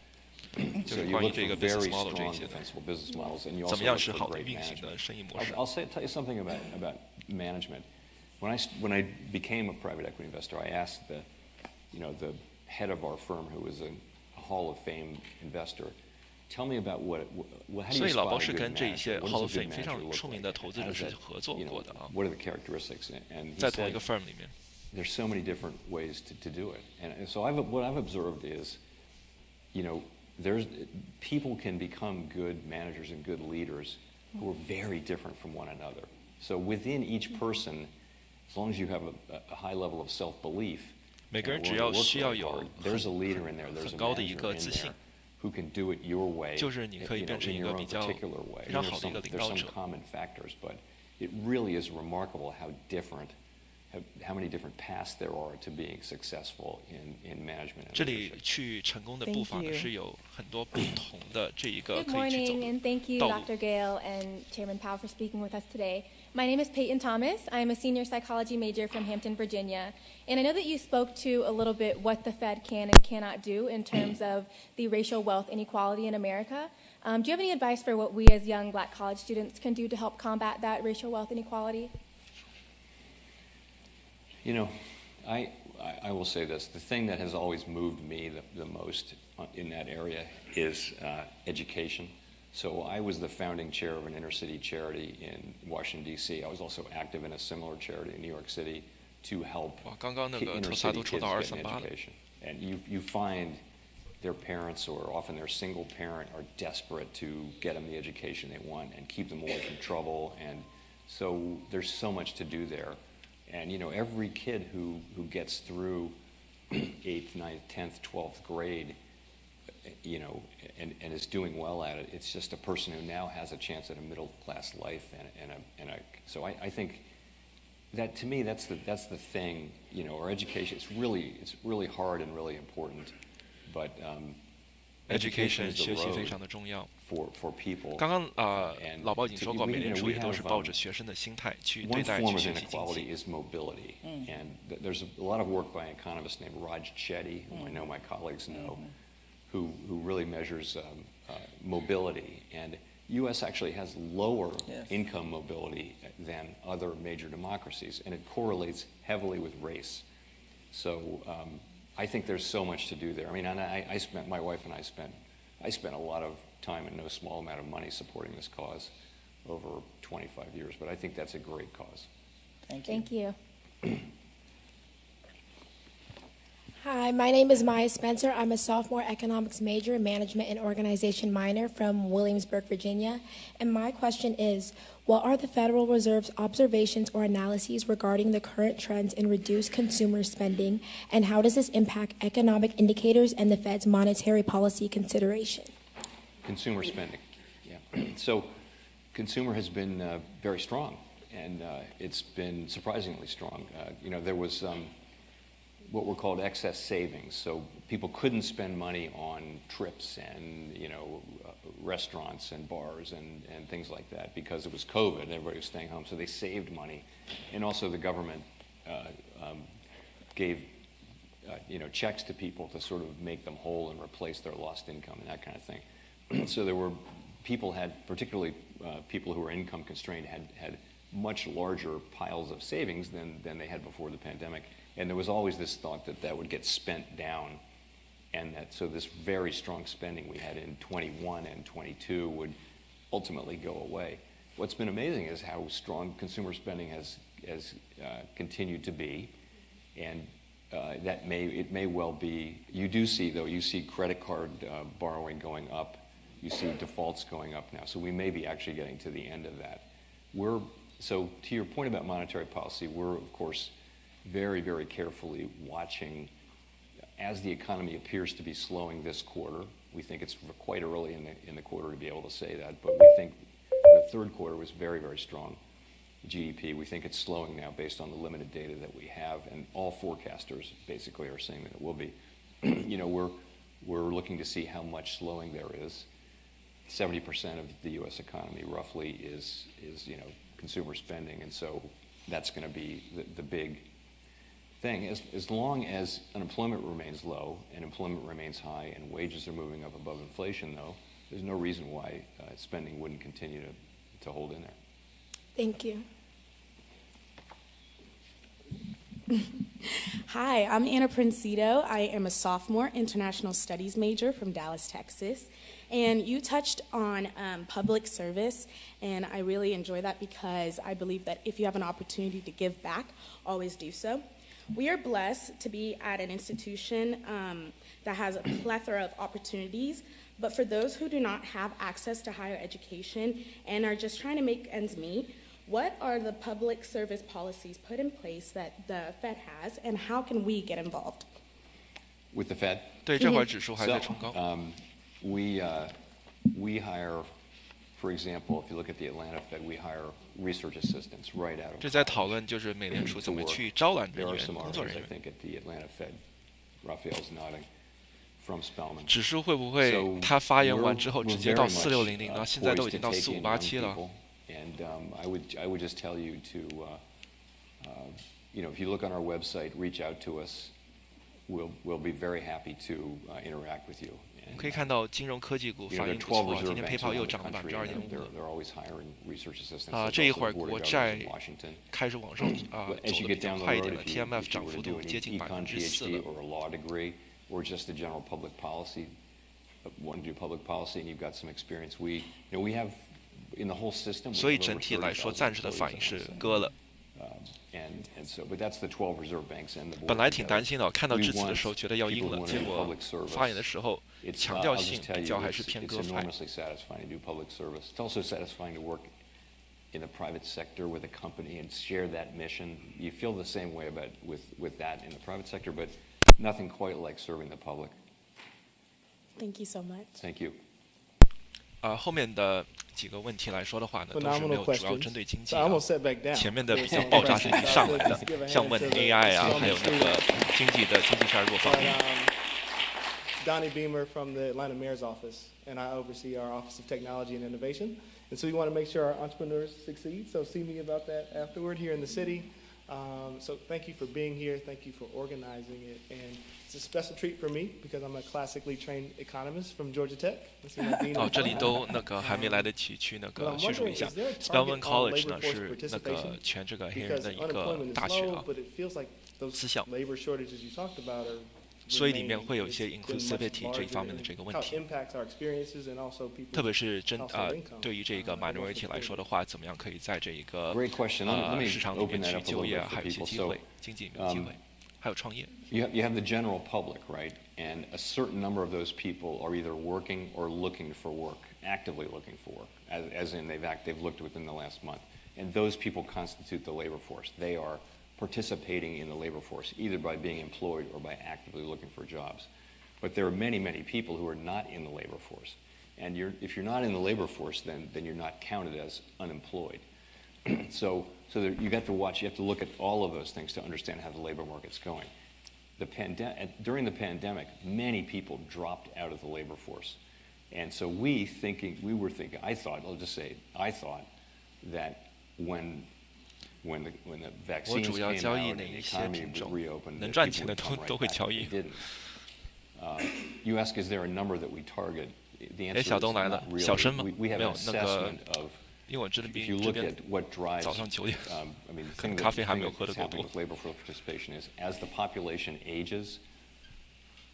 就 So 是 you 关于 look 这个 for business very model 这一 strong 些的， defensible business models, and you 怎 also 么样 look 是 for 好的 great 运行的 management. 生意模式。 I'll tell you something about management. When I became a private equity investor, I asked the head of our firm, who was a Hall of Fame investor, tell me about how do 所 you 以老包 spot a 是 good 跟这一些 manager? What Hall does of a good Fame 非 manager 常 look 出名 like? 的投资 How 者 does 是 that, 合作过的啊， what are the characteristics? And he 在同一 said 个 firm 里面。 there's so many different ways to do it. And so what I've observed is, people can become good managers and good leaders who are very different from one another. So within each person, as long as you have a high level of self-belief, 每个人 and 只 willing 要 to work 需要 really 有 hard, there's a leader in there, there's 很 a 高的一 manager 个 in 自信 there who can do it your way, 就是你可以变成一 in 个 your 比 own 较 particular way. 非常好的一个领 There's 导 some 者。 common factors, but it really is remarkable how many different paths there are to being successful in management. 这里去成功的步伐呢 Thank you. 是有很多不同的这一个 Good 可以去走 morning, and thank you, 道路。 Dr. Gale and Chairman Powell, for speaking with us today. My name is Peyton Thomas. I am a senior psychology major from Hampton, Virginia. And I know that you spoke to a little bit what the Fed can and cannot do in terms of the racial wealth inequality in America. Do you have any advice for what we as young black college students can do to help combat that racial wealth inequality? I will say this. The thing that has always moved me the most in that area is education. So I was the founding chair of an inner city charity in Washington, D.C. I was also active in a similar charity in New York City to help 哇，刚刚那个 inner 特斯拉 city 都抽 kids 到 get an 238了。 education. And you find their parents, or often their single parent, are desperate to get them the education they want and keep them away from trouble. And so there's so much to do there. And every kid who gets through 8th, 9th, 10th, 12th grade, and is doing well at it, it's just a person who now has a chance at a middle class life. So I think that, to me, that's the thing. Our education, it's really hard and really important. But education is the 学习非 road 常的重要。 for people. 刚刚 And 老包已经说过， we- 美联 you know, 储 we 也都是 have, 抱着学生的心态去 One 对待 form 去 of 学习经 inequality 济。 is mobility. And there's a lot of work by an economist named Raj Chetty, who I know my colleagues know, who really measures mobility. And U.S. actually has lower Yes. income mobility than other major democracies, and it correlates heavily with race. So I think there's so much to do there. I mean, and my wife and I spent a lot of time and no small amount of money supporting this cause over 25 years, but I think that's a great cause. Thank you. Thank you. Hi, my name is Maya Spencer. I'm a sophomore economics major, management and organization minor from Williamsburg, Virginia. And my question is, what are the Federal Reserve's observations or analyses regarding the current trends in reduced consumer spending, and how does this impact economic indicators and the Fed's monetary policy consideration? Consumer spending, yeah. So consumer has been very strong, and it's been surprisingly strong. There was what were called excess savings. So people couldn't spend money on trips and, restaurants and bars and things like that because it was COVID and everybody was staying home. So they saved money. And also the government gave, checks to people to sort of make them whole and replace their lost income and that kind of thing. So there were particularly people who were income constrained had much larger piles of savings than they had before the pandemic. And there was always this thought that would get spent down, and so this very strong spending we had in 21 and 22 would ultimately go away. What's been amazing is how strong consumer spending has continued to be, and it may well be. You do see, though, credit card borrowing going up, you see defaults going up now. So we may be actually getting to the end of that. So to your point about monetary policy, we're of course very, very carefully watching as the economy appears to be slowing this quarter. We think it's quite early in the quarter to be able to say that, but we think the third quarter was very, very strong GDP. We think it's slowing now based on the limited data that we have, and all forecasters basically are saying that it will be. We're looking to see how much slowing there is. 70% of the U.S. economy roughly is consumer spending, and so that's going to be the big thing. As long as unemployment remains low and employment remains high and wages are moving up above inflation, though, there's no reason why spending wouldn't continue to hold in there. Thank you. Hi, I'm Anna Princito. I am a sophomore international studies major from Dallas, Texas. And you touched on public service, and I really enjoy that because I believe that if you have an opportunity to give back, always do so. We are blessed to be at an institution that has a plethora of opportunities, but for those who do not have access to higher education and are just trying to make ends meet, what are the public service policies put in place that the Fed has, and how can we get involved? With the Fed? 对，这会儿指数还在冲高。 We hire, for example, if you look at the Atlanta Fed, we hire research assistants right out of 这在讨论就是美联储怎么去招揽 There 人 are 员、 some 工作人 articles, I 员。 think, at the Atlanta Fed. Raphael's nodding. From Spellman. 指数会不会 So 他发言完之后 we're 直接到 very much, 4600，然后现在都已 poised 经 to 到 take in 4587 young 了。 people. And I would just tell you to, if you look on our website, reach out to us. We'll be very happy to interact with you. 可以看到金融科技股 You 反 know, 应 there 不 are 12错，今 reserve 天 banks 配炮 around 又 the 涨了 country, 2.25%。 and they're always hiring research assistants. 这一 There's 会 also 儿 the Board 国 of 债 Governors in Washington. 开始往上走 As you 的比 get 较 down the 快一 road, 点了 if you ，TMF 涨 were 幅 to 度 do 接近 an econ 4%了。PhD or a law degree or just a general public policy, want to do public policy, and you've got some experience, we have in the whole system. 所以整体来说，暂时的反应是割了。 And so, but that's the 12 reserve banks and the board. 本来挺担心的，看到致辞的时候觉得要阴了，结果发言的时候强调性比较还是偏鸽派。 It's enormously satisfying to do public service. It's also satisfying to work in the private sector with a company and share that mission. You feel the same way about with that in the private sector, but nothing quite like serving the public. Thank you so much. Thank you. 后面的几个问题来说的话呢，都是没 Phenomenal 有主要 questions. 针对经济 So I almost sat back down. 前面的比较爆炸性一上来的，像问 AI 啊，还有那个经济的经济下弱方面。Donnie Beamer from the Atlanta Mayor's Office, and I oversee our Office of Technology and Innovation. And so we want to make sure our entrepreneurs succeed, so see me about that afterward here in the city. So thank you for being here. Thank you for organizing it. And it's a special treat for me because I'm a classically trained economist from Georgia Tech. 这里都还没来得及去叙述一下。Spelman College 呢是全这个黑人的一个大学啊，私校。所以里面会有一些 inclusivity 这一方面的这个问题，特别是对于这个 minority 来说的话，怎么样可以在这一个市场里面去就业，还有一些机会，经济里面的机会，还有创业。You have the general public, right? And a certain number of those people are either working or looking for work, actively looking for work, as in they've looked within the last month. And those people constitute the labor force. They are participating in the labor force, either by being employed or by actively looking for jobs. But there are many, many people who are not in the labor force. And if you're not in the labor force, then you're not counted as unemployed. So you have to look at all of those things to understand how the labor market's going. During the pandemic, many people dropped out of the labor force. And so I thought that when the vaccines came out and the economy would reopen, that people would come right back. They didn't. You ask, is there a number that we target? The answer is not really. We have an assessment of, if you look at what drives, the thing that's happening with labor force participation is, as the population ages,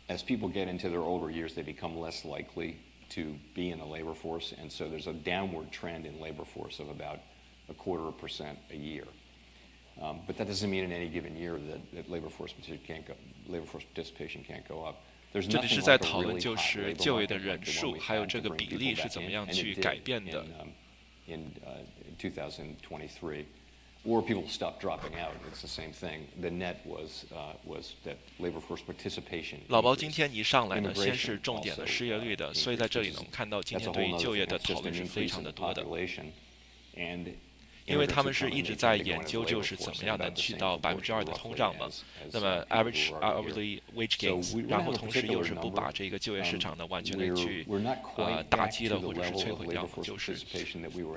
as people get into their older years, they become less likely to be in the labor force, and so there's a downward trend in labor force of about 0.25% a year. But that doesn't mean in any given year that labor force participation can't go up. 这里是在讨论就是就业的人数，还有这个比例是怎么样去改变的。In 2023, or people stop dropping out. It's the same thing. The net was that labor force participation. 老包今天一上来呢，先是重点的失业率的，所以在这里呢，我们看到今天对于就业的讨论是非常的多的。因为他们是一直在研究，就是怎么样能去到2%的通胀嘛。那么 average hourly wage gains， 然后同时又是不把这个就业市场呢完全的去打击了或者是摧毁掉，就是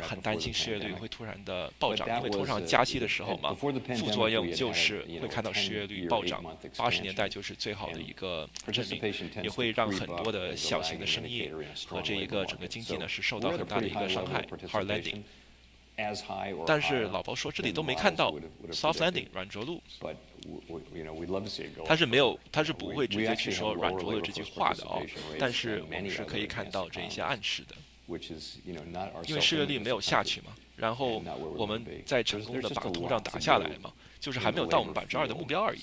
很担心失业率会突然的暴涨，因为通常加息的时候嘛，副作用就是会看到失业率暴涨。80年代就是最好的一个证明，也会让很多的小型的生意和这一个整个经济呢是受到很大的一个伤害 ，hard landing。但是老包说这里都没看到 soft landing 软着陆，他是不会直接去说软着陆这句话的哦，但是我们是可以看到这一些暗示的，因为失业率没有下去嘛，然后我们在成功的把通胀打下来嘛，就是还没有到我们2%的目标而已。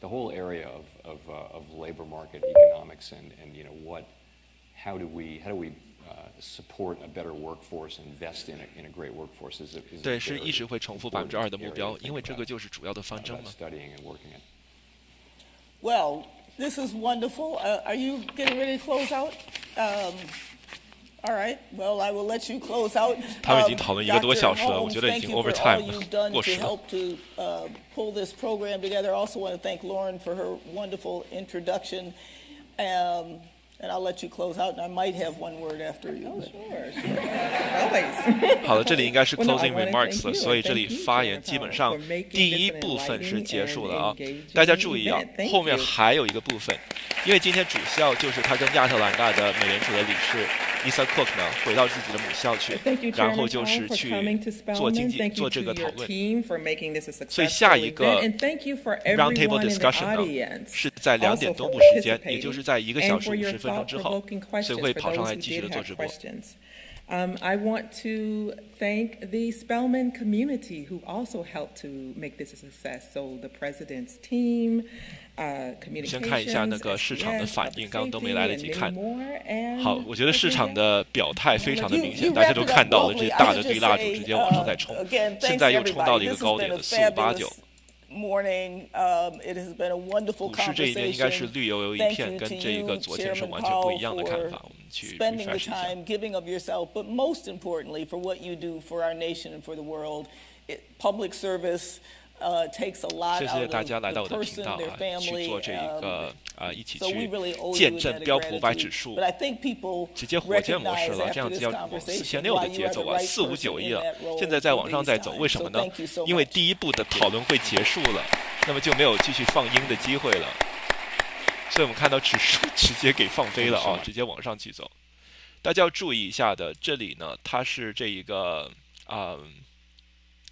The whole area of labor market economics and how do we support a better workforce, invest in a great workforce is 对，是一直会重复2%的目标，因为这个就是主要的方针嘛。Well, this is wonderful. Are you getting ready to close out? All right. Well, I will let you close out. 他们已经讨论1个多小时了，我觉得已经 overtime 了，过时了。Pull this program together. I also want to thank Lauren for her wonderful introduction. And I'll let you close out, and I might have one word after you. Oh, sure. Always. 好的，这里应该是 closing remarks 了，所以这里发言基本上第一部分是结束了啊。大家注意啊，后面还有一个部分，因为今天主校就是他跟亚特兰大的美联储的理事 Lisa Cook 呢回到自己的母校去，然后就是去做这个讨论。所以下一个 roundtable discussion 呢是在2点东部时间，也就是在1个小时50分钟之后，所以会跑上来继续的做直播。I want to thank the Spelman community who also helped to make this a success. So the president's team, communications, 先看一下那个市场的反应，刚刚都没来得及看。好，我觉得市场的表态非常的明显，大家都看到了这大的堆蜡烛直接往上在冲，现在又冲到了一个高点的4589。Morning, it has been a wonderful 股市这一边应该是绿油油一片，跟这一个昨天是完全不一样的看法。我们去 spending the time, giving of yourself, but most importantly for what you do for our nation and for the world. Public service takes a lot 谢 out 谢 of 大家来到我 the 的频 person, 道 their 啊，去 family. 做这个一起 So we 去 really owe you 见 a 证 debt of 标普500 指 gratitude. 数 But I think people 直接火箭模式 recognize 了，这样 after 子 this 要往conversation 4600 why 的 you 节 are 奏 the 啊 right ，459 person 亿 in 了 that，role 现在在 for 往上 these 在走， times. 为什么 So 呢？ thank you so 因为 much. 第一步的讨论会结束了，那么就没有继续放鹰的机会了，所以我们看到指数直接给放飞了啊，直接往上去走。大家要注意一下的，这里呢，它是这一个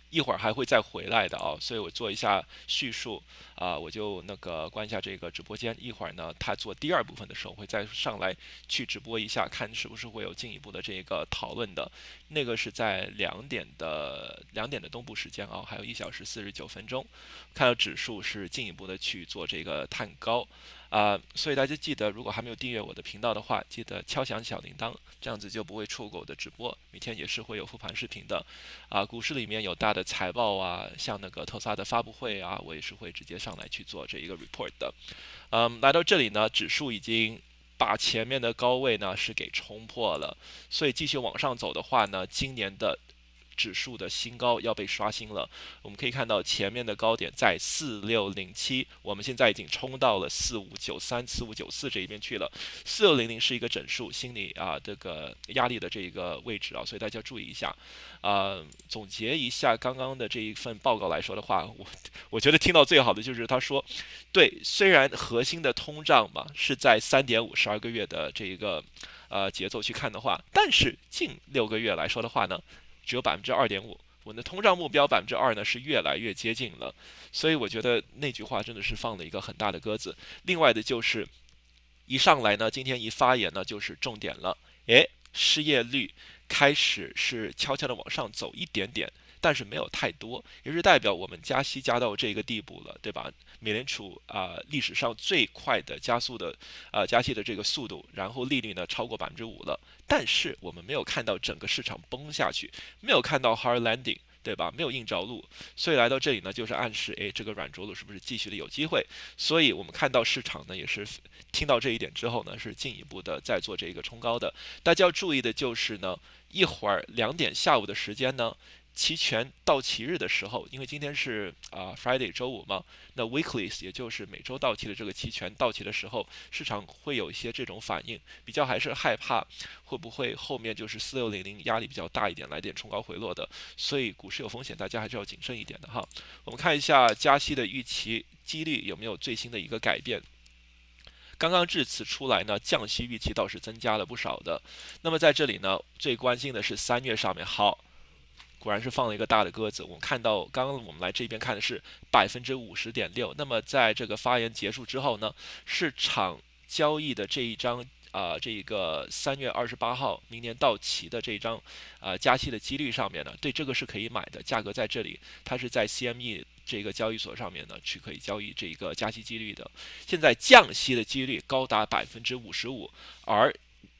一会儿还会再回来的啊，所以我做一下叙述啊，我就那个关一下这个直播间，一会儿呢，他做第二部分的时候会再上来去直播一下，看是不是会有进一步的这个讨论的。那个是在2点的东部时间啊，还有1小时49分钟，看到指数是进一步的去做这个探高。所以大家记得，如果还没有订阅我的频道的话，记得敲响小铃铛，这样子就不会错过我的直播。每天也是会有复盘视频的。股市里面有大的财报啊，像那个特斯拉的发布会啊，我也是会直接上来去做这一个 report 的。来到这里呢，指数已经把前面的高位呢是给冲破了，所以继续往上走的话呢，今年的指数的新高要被刷新了。我们可以看到前面的高点在4607，我们现在已经冲到了4593、4594这一边去了。4600是一个整数，心理这个压力的这个位置啊，所以大家注意一下。总结一下刚刚的这一份报告来说的话，我觉得听到最好的就是他说，对，虽然核心的通胀嘛是在3.5 12个月的这一个节奏去看的话，但是近6个月来说的话呢，只有2.5%，我们的通胀目标2%呢是越来越接近了，所以我觉得那句话真的是放了一个很大的鸽子。另外的就是一上来呢，今天一发言呢就是重点了，失业率开始是悄悄的往上走一点点，但是没有太多，也是代表我们加息加到这个地步了，对吧？美联储历史上最快的加息的这个速度，然后利率呢超过5%了，但是我们没有看到整个市场崩下去，没有看到 hard landing， 对吧？没有硬着陆，所以来到这里呢，就是暗示，这个软着陆是不是继续的有机会？所以我们看到市场呢，也是听到这一点之后呢，是进一步的在做这个冲高的。大家要注意的就是呢，一会儿2点下午的时间呢，期权到期日的时候，因为今天是Friday 周五嘛，那 weeklies 也就是每周到期的这个期权到期的时候，市场会有一些这种反应，比较还是害怕会不会后面就是4600压力比较大一点，来点冲高回落的，所以股市有风险，大家还是要谨慎一点的哈。我们看一下加息的预期几率有没有最新的一个改变。刚刚至此出来呢，降息预期倒是增加了不少的。那么在这里呢，最关心的是3月上面，好，果然是放了一个大的鸽子。我们看到刚刚我们来这边看的是50.6%。那么在这个发言结束之后呢，市场交易的这一张这个3月28号明年到期的这一张加息的几率上面呢，对，这个是可以买的，价格在这里，它是在 CME 这个交易所上面呢去可以交易这个加息几率的。现在降息的几率高达55%，而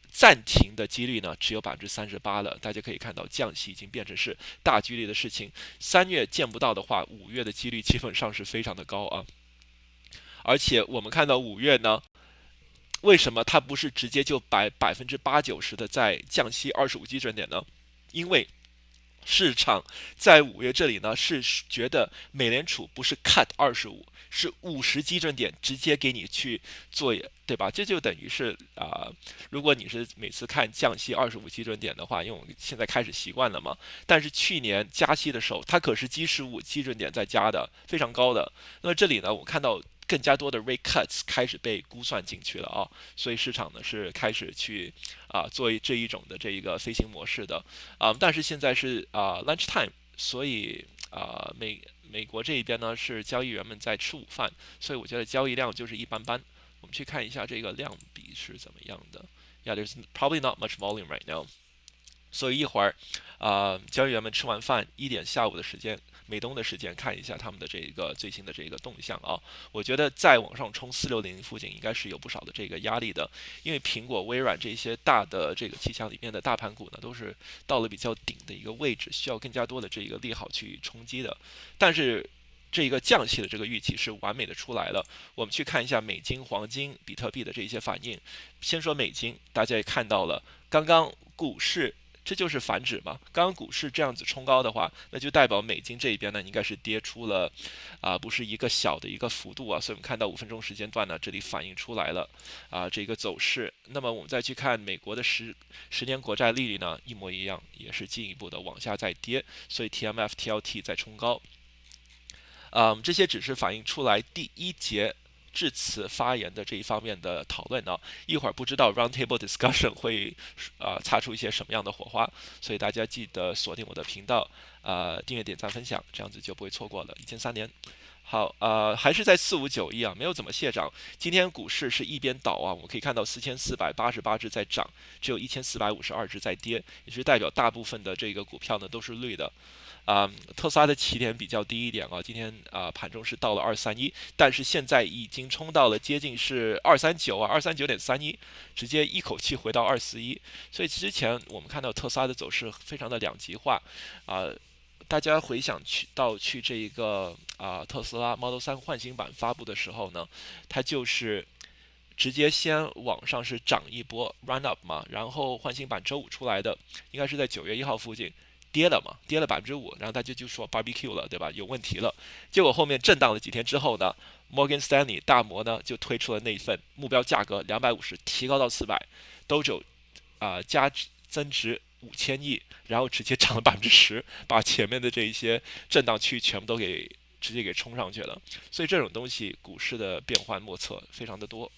暂停的几率呢只有38%了。大家可以看到，降息已经变成是大几率的事情。3月见不到的话，5月的几率基本上是非常的高啊。而且我们看到5月呢，为什么它不是直接就80%-90%的在降息25基准点呢？因为市场在5月这里呢是觉得美联储不是 cut 25，是50基准点直接给你去做，对吧？这就等于是如果你是每次看降息25基准点的话，因为我们现在开始习惯了嘛，但是去年加息的时候，它可是基15基准点在加的，非常高的。那么这里呢，我看到更加多的 rate cuts 开始被估算进去了啊，所以市场呢是开始去做这一种的这一个飞行模式的但是现在是lunch time， 所以美国这一边呢是交易员们在吃午饭，所以我觉得交易量就是一般般。我们去看一下这个量比是怎么样的。there's probably not much volume right now。所以一会儿交易员们吃完饭1点下午的时间，美东的时间，看一下他们的这个最新的这个动向啊。我觉得再往上冲4600附近应该是有不少的这个压力的，因为苹果、微软这些大的这个气象里面的大盘股呢，都是到了比较顶的一个位置，需要更加多的这个利好去冲击的。但是这个降息的这个预期是完美的出来了。我们去看一下美金、黄金、比特币的这些反应。先说美金，大家也看到了，刚刚股市这就是反指嘛。刚刚股市这样子冲高的话，那就代表美金这一边呢应该是跌出了不是一个小的一个幅度啊，所以我们看到5分钟时间段呢这里反映出来了这个走势。那么我们再去看美国的十年国债利率呢，一模一样，也是进一步的往下再跌，所以 TMF、TLT 在冲高。这些只是反映出来第一节致辞发言的这一方面的讨论呢，一会儿不知道 roundtable discussion 会擦出一些什么样的火花，所以大家记得锁定我的频道，订阅、点赞、分享，这样子就不会错过了。1003年，好，还是在4591啊，没有怎么泻涨。今天股市是一边倒啊，我们可以看到4488只在涨，只有1452只在跌，也就是代表大部分的这个股票呢都是绿的。特斯拉的起点比较低一点啊，今天盘中是到了231，但是现在已经冲到了接近是239啊，239.31，直接一口气回到241。所以之前我们看到特斯拉的走势非常的两极化大家回想去这一个特斯拉 Model 3换新版发布的时候呢，它就是直接先往上是涨一波 run up 嘛，然后换新版周五出来的，应该是在9月1号附近。跌了嘛，跌了5%，然后大家就说 barbecue 了，对吧？有问题了。结果后面震荡了几天之后呢 ，Morgan Stanley 大摩呢就推出了那一份目标价格250提高到400，都只有增值5000亿，然后直接涨了10%，把前面的这一些震荡区全部都直接给冲上去了。所以这种东西股市的变幻莫测，非常的多。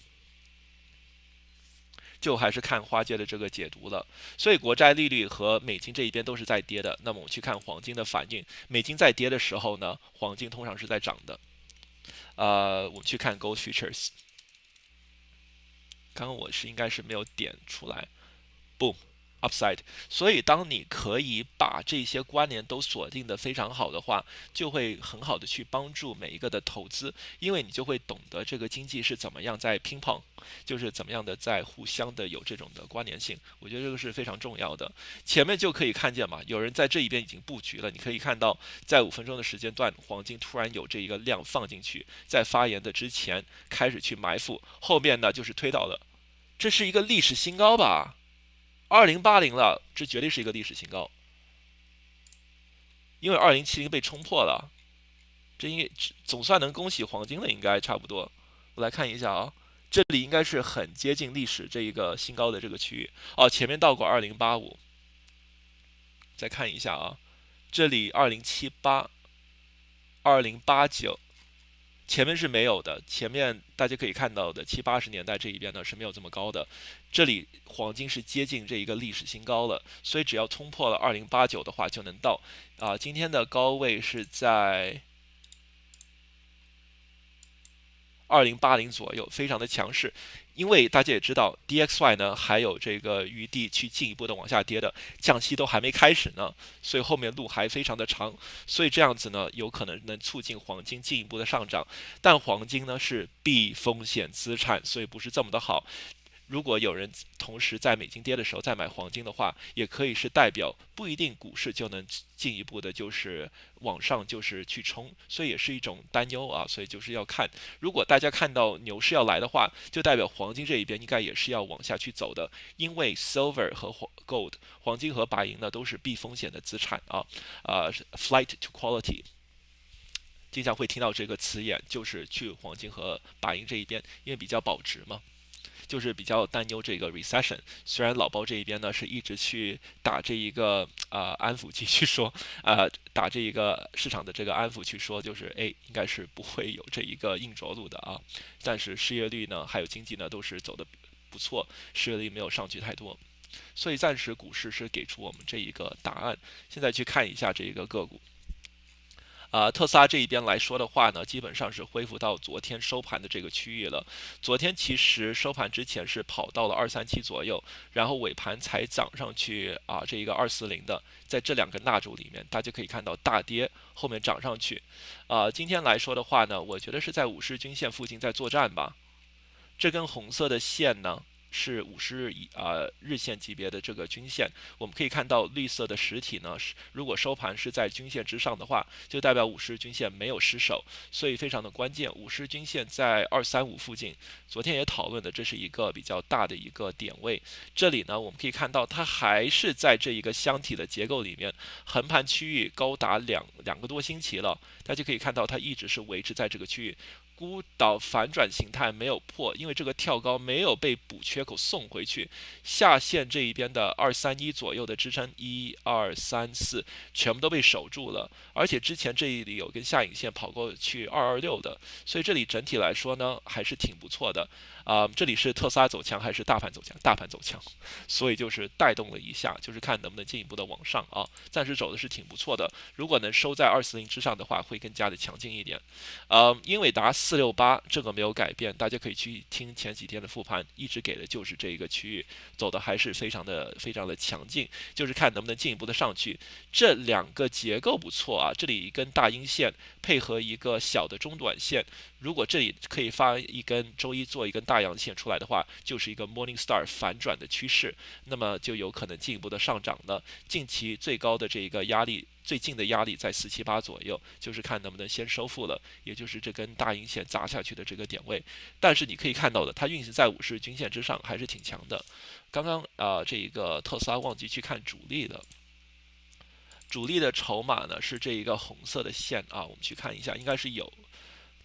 就还是看花界的这个解读了，所以国债利率和美金这一边都是在跌的。那么我们去看黄金的反应，美金在跌的时候呢，黄金通常是在涨的。我们去看 Gold Futures， 刚刚我应该是没有点出来 ，Boom Upside。所以当你可以把这些关联都锁定的非常好的话，就会很好的去帮助每一个的投资，因为你就会懂得这个经济是怎么样在乒乓。就是怎么样的在互相的有这种的关联性，我觉得这个是非常重要的。前面就可以看见嘛，有人在这一边已经布局了，你可以看到在5分钟的时间段，黄金突然有这一个量放进去，在发言的之前开始去埋伏，后面呢就是推到了，这是一个历史新高吧，2080了，这绝对是一个历史新高，因为2070被冲破了，这应该总算能恭喜黄金了，应该差不多。我来看一下啊。这里应该是很接近历史这一个新高的这个区域前面到过2085，再看一下啊，这里2078、2089，前面是没有的，前面大家可以看到的70、80年代这一边呢是没有这么高的，这里黄金是接近这一个历史新高了，所以只要冲破了2089的话就能到今天的高位是在2080左右，非常的强势。因为大家也知道 DXY 呢还有这个余地去进一步的往下跌的，降息都还没开始呢，所以后面路还非常的长，所以这样子呢有可能能促进黄金进一步的上涨，但黄金呢是避风险资产，所以不是这么的好。如果有人同时在美金跌的时候再买黄金的话，也可以是代表不一定股市就能进一步的就是往上就是去冲，所以也是一种担忧所以就是要看，如果大家看到牛市要来的话，就代表黄金这一边应该也是要往下去走的，因为 silver 和 gold 黄金和白银呢都是避风险的资产flight to quality。经常会听到这个词眼，就是去黄金和白银这一边，因为比较保值嘛。就是比较担忧这个 recession， 虽然老包这一边呢是一直去打这一个安抚剂去说打这一个市场的这个安抚去说，就是应该是不会有这一个硬着陆的但是失业率呢还有经济呢都是走得不错，失业率没有上去太多，所以暂时股市是给出我们这一个答案。现在去看一下这一个个股。特斯拉这一边来说的话呢，基本上是恢复到昨天收盘的这个区域了。昨天其实收盘之前是跑到了237左右，然后尾盘才涨上去这一个240的，在这两根蜡烛里面，大家可以看到大跌，后面涨上去。今天来说的话呢，我觉得是在50日均线附近在作战吧。这根红色的线呢是50日线级别的这个均线。我们可以看到绿色的实体呢，如果收盘是在均线之上的话，就代表50日均线没有失守，所以非常的关键。50日均线在235附近，昨天也讨论的，这是一个比较大的一个点位。这里呢，我们可以看到它还是在这一个箱体的结构里面，横盘区域高达两个多星期了，大家可以看到它一直是维持在这个区域。孤岛反转形态没有破，因为这个跳高没有被补缺口送回去，下线这一边的231左右的支撑1、2、3、4全部都被守住了，而且之前这里有根下影线跑过去226的，所以这里整体来说呢还是挺不错的。这里是特斯拉走强还是大盘走强？大盘走强，所以就是带动了一下，就是看能不能进一步的往上啊。暂时走的是挺不错的，如果能收在240之上的话，会更加的强劲一点。英伟达468这个没有改变，大家可以去听前几天的复盘，一直给的就是这一个区域，走的还是非常的强劲，就是看能不能进一步的上去。这两个结构不错啊，这里一根大阴线配合一个小的中短线，如果这里可以发一根周一做一根大阳线出来的话，就是一个 Morning Star 反转的趋势，那么就有可能进一步的上涨了。近期最高的这一个压力，最近的压力在478左右，就是看能不能先收复了，也就是这根大阴线砸下去的这个点位。但是你可以看到的，它运行在50日均线之上，还是挺强的。刚刚这一个特斯拉忘记去看主力的。主力的筹码呢是这一个红色的线啊，我们去看一下，应该是有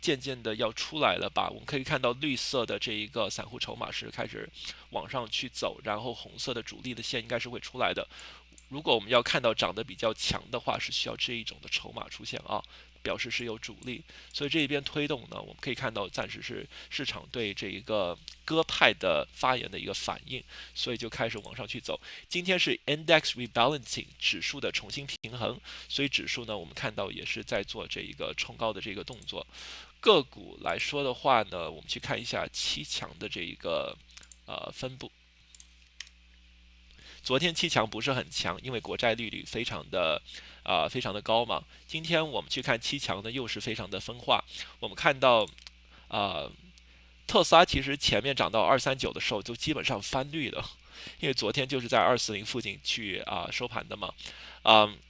渐渐的要出来了吧。我们可以看到绿色的这一个散户筹码是开始往上去走，然后红色的主力的线应该是会出来的。如果我们要看到涨得比较强的话，是需要这一种的筹码出现啊，表示是有主力。所以这一边推动呢，我们可以看到暂时是市场对这一个鸽派的发言的一个反应，所以就开始往上去走。今天是 index rebalancing 指数的重新平衡，所以指数呢我们看到也是在做这一个冲高的这个动作。个股来说的话呢，我们去看一下7强的这一个分布。昨天7强不是很强，因为国债利率非常的高嘛。今天我们去看7强呢，又是非常的分化。我们看到特斯拉其实前面涨到239的时候就基本上翻绿了，因为昨天就是在240附近去收盘的嘛。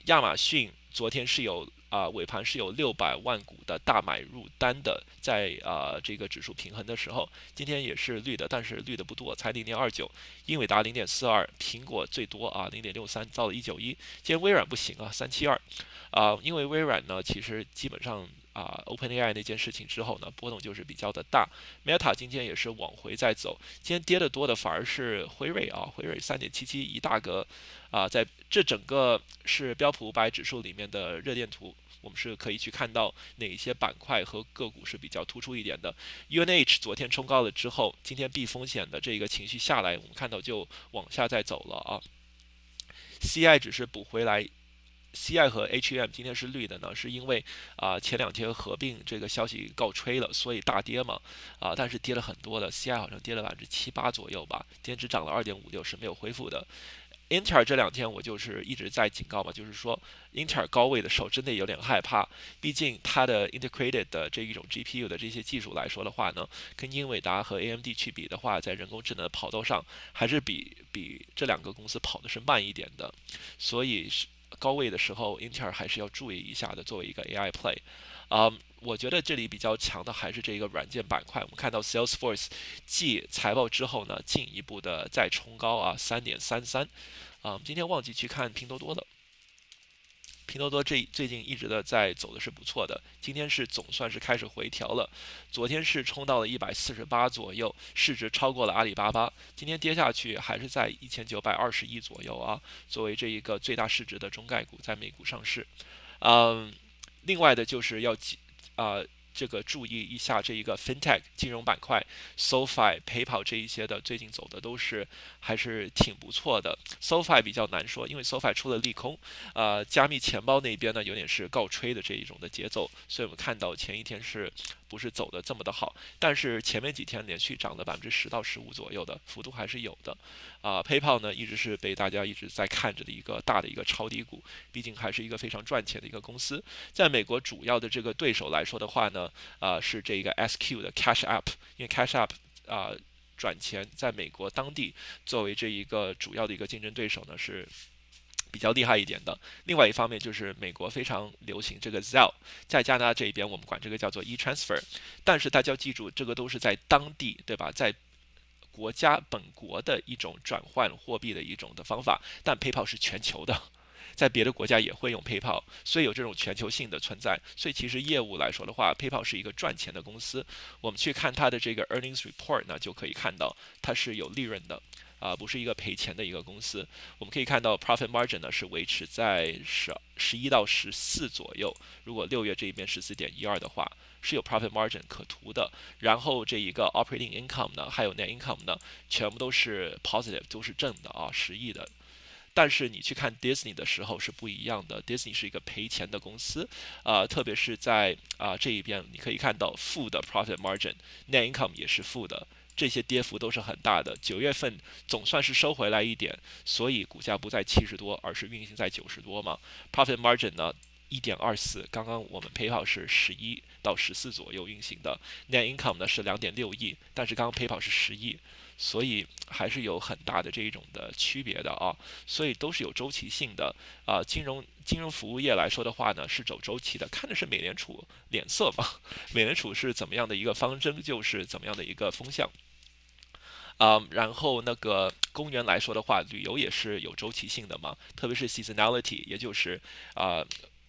亚马逊昨天是有尾盘是有600万股的大买入单的，在这个指数平衡的时候，今天也是绿的，但是绿的不多，才0.29，英伟达0.42，苹果最多0.63，到了191。今天微软不行372，因为微软呢其实基本上OpenAI 那件事情之后呢，波动就是比较的大。Meta 今天也是往回在走，今天跌得多的反而是辉瑞辉瑞3.77一大格在这整个是标普500指数里面的热点图，我们是可以去看到哪一些板块和个股是比较突出一点的。UNH 昨天冲高了之后，今天避风险的这个情绪下来，我们看到就往下再走了CI 只是补回来。CI 和 HUM 今天是绿的呢，是因为前2天合并这个消息告吹了，所以大跌嘛但是跌了很多的 CI 好像跌了7%、8%左右吧，今天只涨了2.56%，是没有恢复的。英特尔这2天我就是一直在警告嘛，就是说英特尔高位的时候真的有点害怕，毕竟它的 integrated 的这一种 GPU 的这些技术来说的话呢，跟英伟达和 AMD 去比的话，在人工智能的跑道上还是比这2个公司跑的是慢一点的，所以高位的时候英特尔还是要注意一下的，作为一个 AI play。我觉得这里比较强的还是这个软件板块。我们看到 Salesforce 继财报之后呢，进一步的再冲高3.33。今天忘记去看拼多多了。拼多多最近一直的在走的是不错的，今天是总算是开始回调了。昨天是冲到了148左右，市值超过了阿里巴巴。今天跌下去还是在1920亿左右作为这一个最大市值的中概股在美股上市。另外的就是要这个注意一下这一个 fintech 金融板块 ，SoFi、PayPal 这一些的最近走的都是还是挺不错的。SoFi 比较难说，因为 SoFi 出了利空，加密钱包那边呢有点是告吹的这一种的节奏，所以我们看到前一天是不是走的这么的好，但是前面几天连续涨了10%到15%左右的幅度还是有的。PayPal 呢一直是被大家一直在看着的一个大的一个抄底股，毕竟还是一个非常赚钱的一个公司。在美国主要的这个对手来说的话呢，是这个 SQ 的 Cash App， 因为 Cash App 转钱在美国当地作为这一个主要的一个竞争对手呢是比较厉害一点的。另外一方面就是美国非常流行这个 Zelle， 在加拿大这一边我们管这个叫做 e-transfer， 但是大家要记住，这个都是在当地，对吧？在国家本国的一种转换货币的一种的方法，但 PayPal 是全球的。在别的国家也会用 PayPal， 所以有这种全球性的存在。所以其实业务来说的话 ，PayPal 是一个赚钱的公司。我们去看它的这个 earnings report 呢，就可以看到它是有利润的，不是一个赔钱的一个公司。我们可以看到 profit margin 呢是维持在11到14左右。如果6月这一边14.12的话，是有 profit margin 可图的。然后这一个 operating income 呢，还有 net income 呢，全部都是 positive， 都是正的10亿的。但是你去看 Disney 的时候是不一样的 ，Disney 是一个赔钱的公司，特别是在这一边你可以看到负的 profit margin，net income 也是负的，这些跌幅都是很大的。9月份总算是收回来一点，所以股价不在70多，而是运行在90多嘛。profit margin 呢1.24，刚刚我们 PayPal 是11到14左右运行的 ，net income 呢是2.6亿，但是刚刚 PayPal 是10亿。所以还是有很大的这一种的区别的所以都是有周期性的金融服务业来说的话呢，是走周期的，看的是美联储脸色嘛，美联储是怎么样的一个方针，就是怎么样的一个风向。然后那个公园来说的话，旅游也是有周期性的嘛，特别是 seasonality， 也就是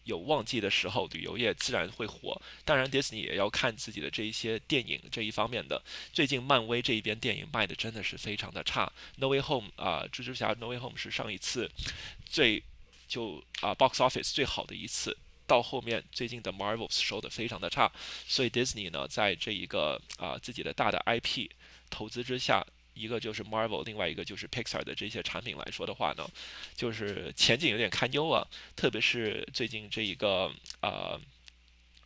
有旺季的时候，旅游业自然会火。当然 Disney 也要看自己的这一些电影这一方面的。最近漫威这一边电影卖的真的是非常的差。No Way Home 蜘蛛侠 No Way Home 是上一次box office 最好的一次。到后面最近的 Marvels 收的非常的差，所以 Disney 呢在这一个自己的大的 IP 投资之下，一个就是 Marvel， 另外一个就是 Pixar 的这些产品来说的话呢，就是前景有点堪忧啊。特别是最近这一个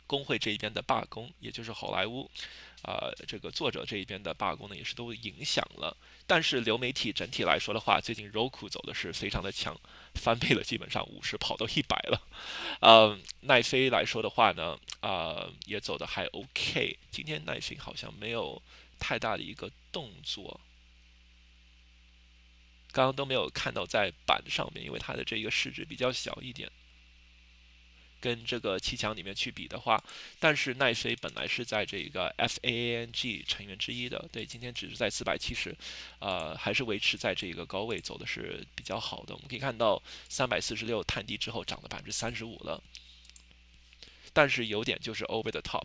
工会这一边的罢工，也就是好莱坞这个作者这一边的罢工呢，也是都影响了。但是流媒体整体来说的话，最近 Roku 走的是非常的强，翻倍了，基本上50跑到100了。奈飞来说的话呢，也走的还 OK。今天奈飞好像没有太大的一个动作。刚刚都没有看到在板上面，因为它的这个市值比较小一点，跟这个7强里面去比的话，但是奈飞本来是在这个 FAANG 成员之一的，对，今天只是在470，还是维持在这个高位，走的是比较好的。我们可以看到346探底之后涨了35%了，但是有点就是 over the top。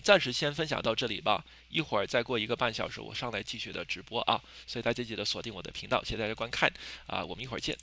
暂时先分享到这里吧，一会儿再过1个半小时我上来继续的直播所以大家记得锁定我的频道，谢谢大家观看我们一会儿见。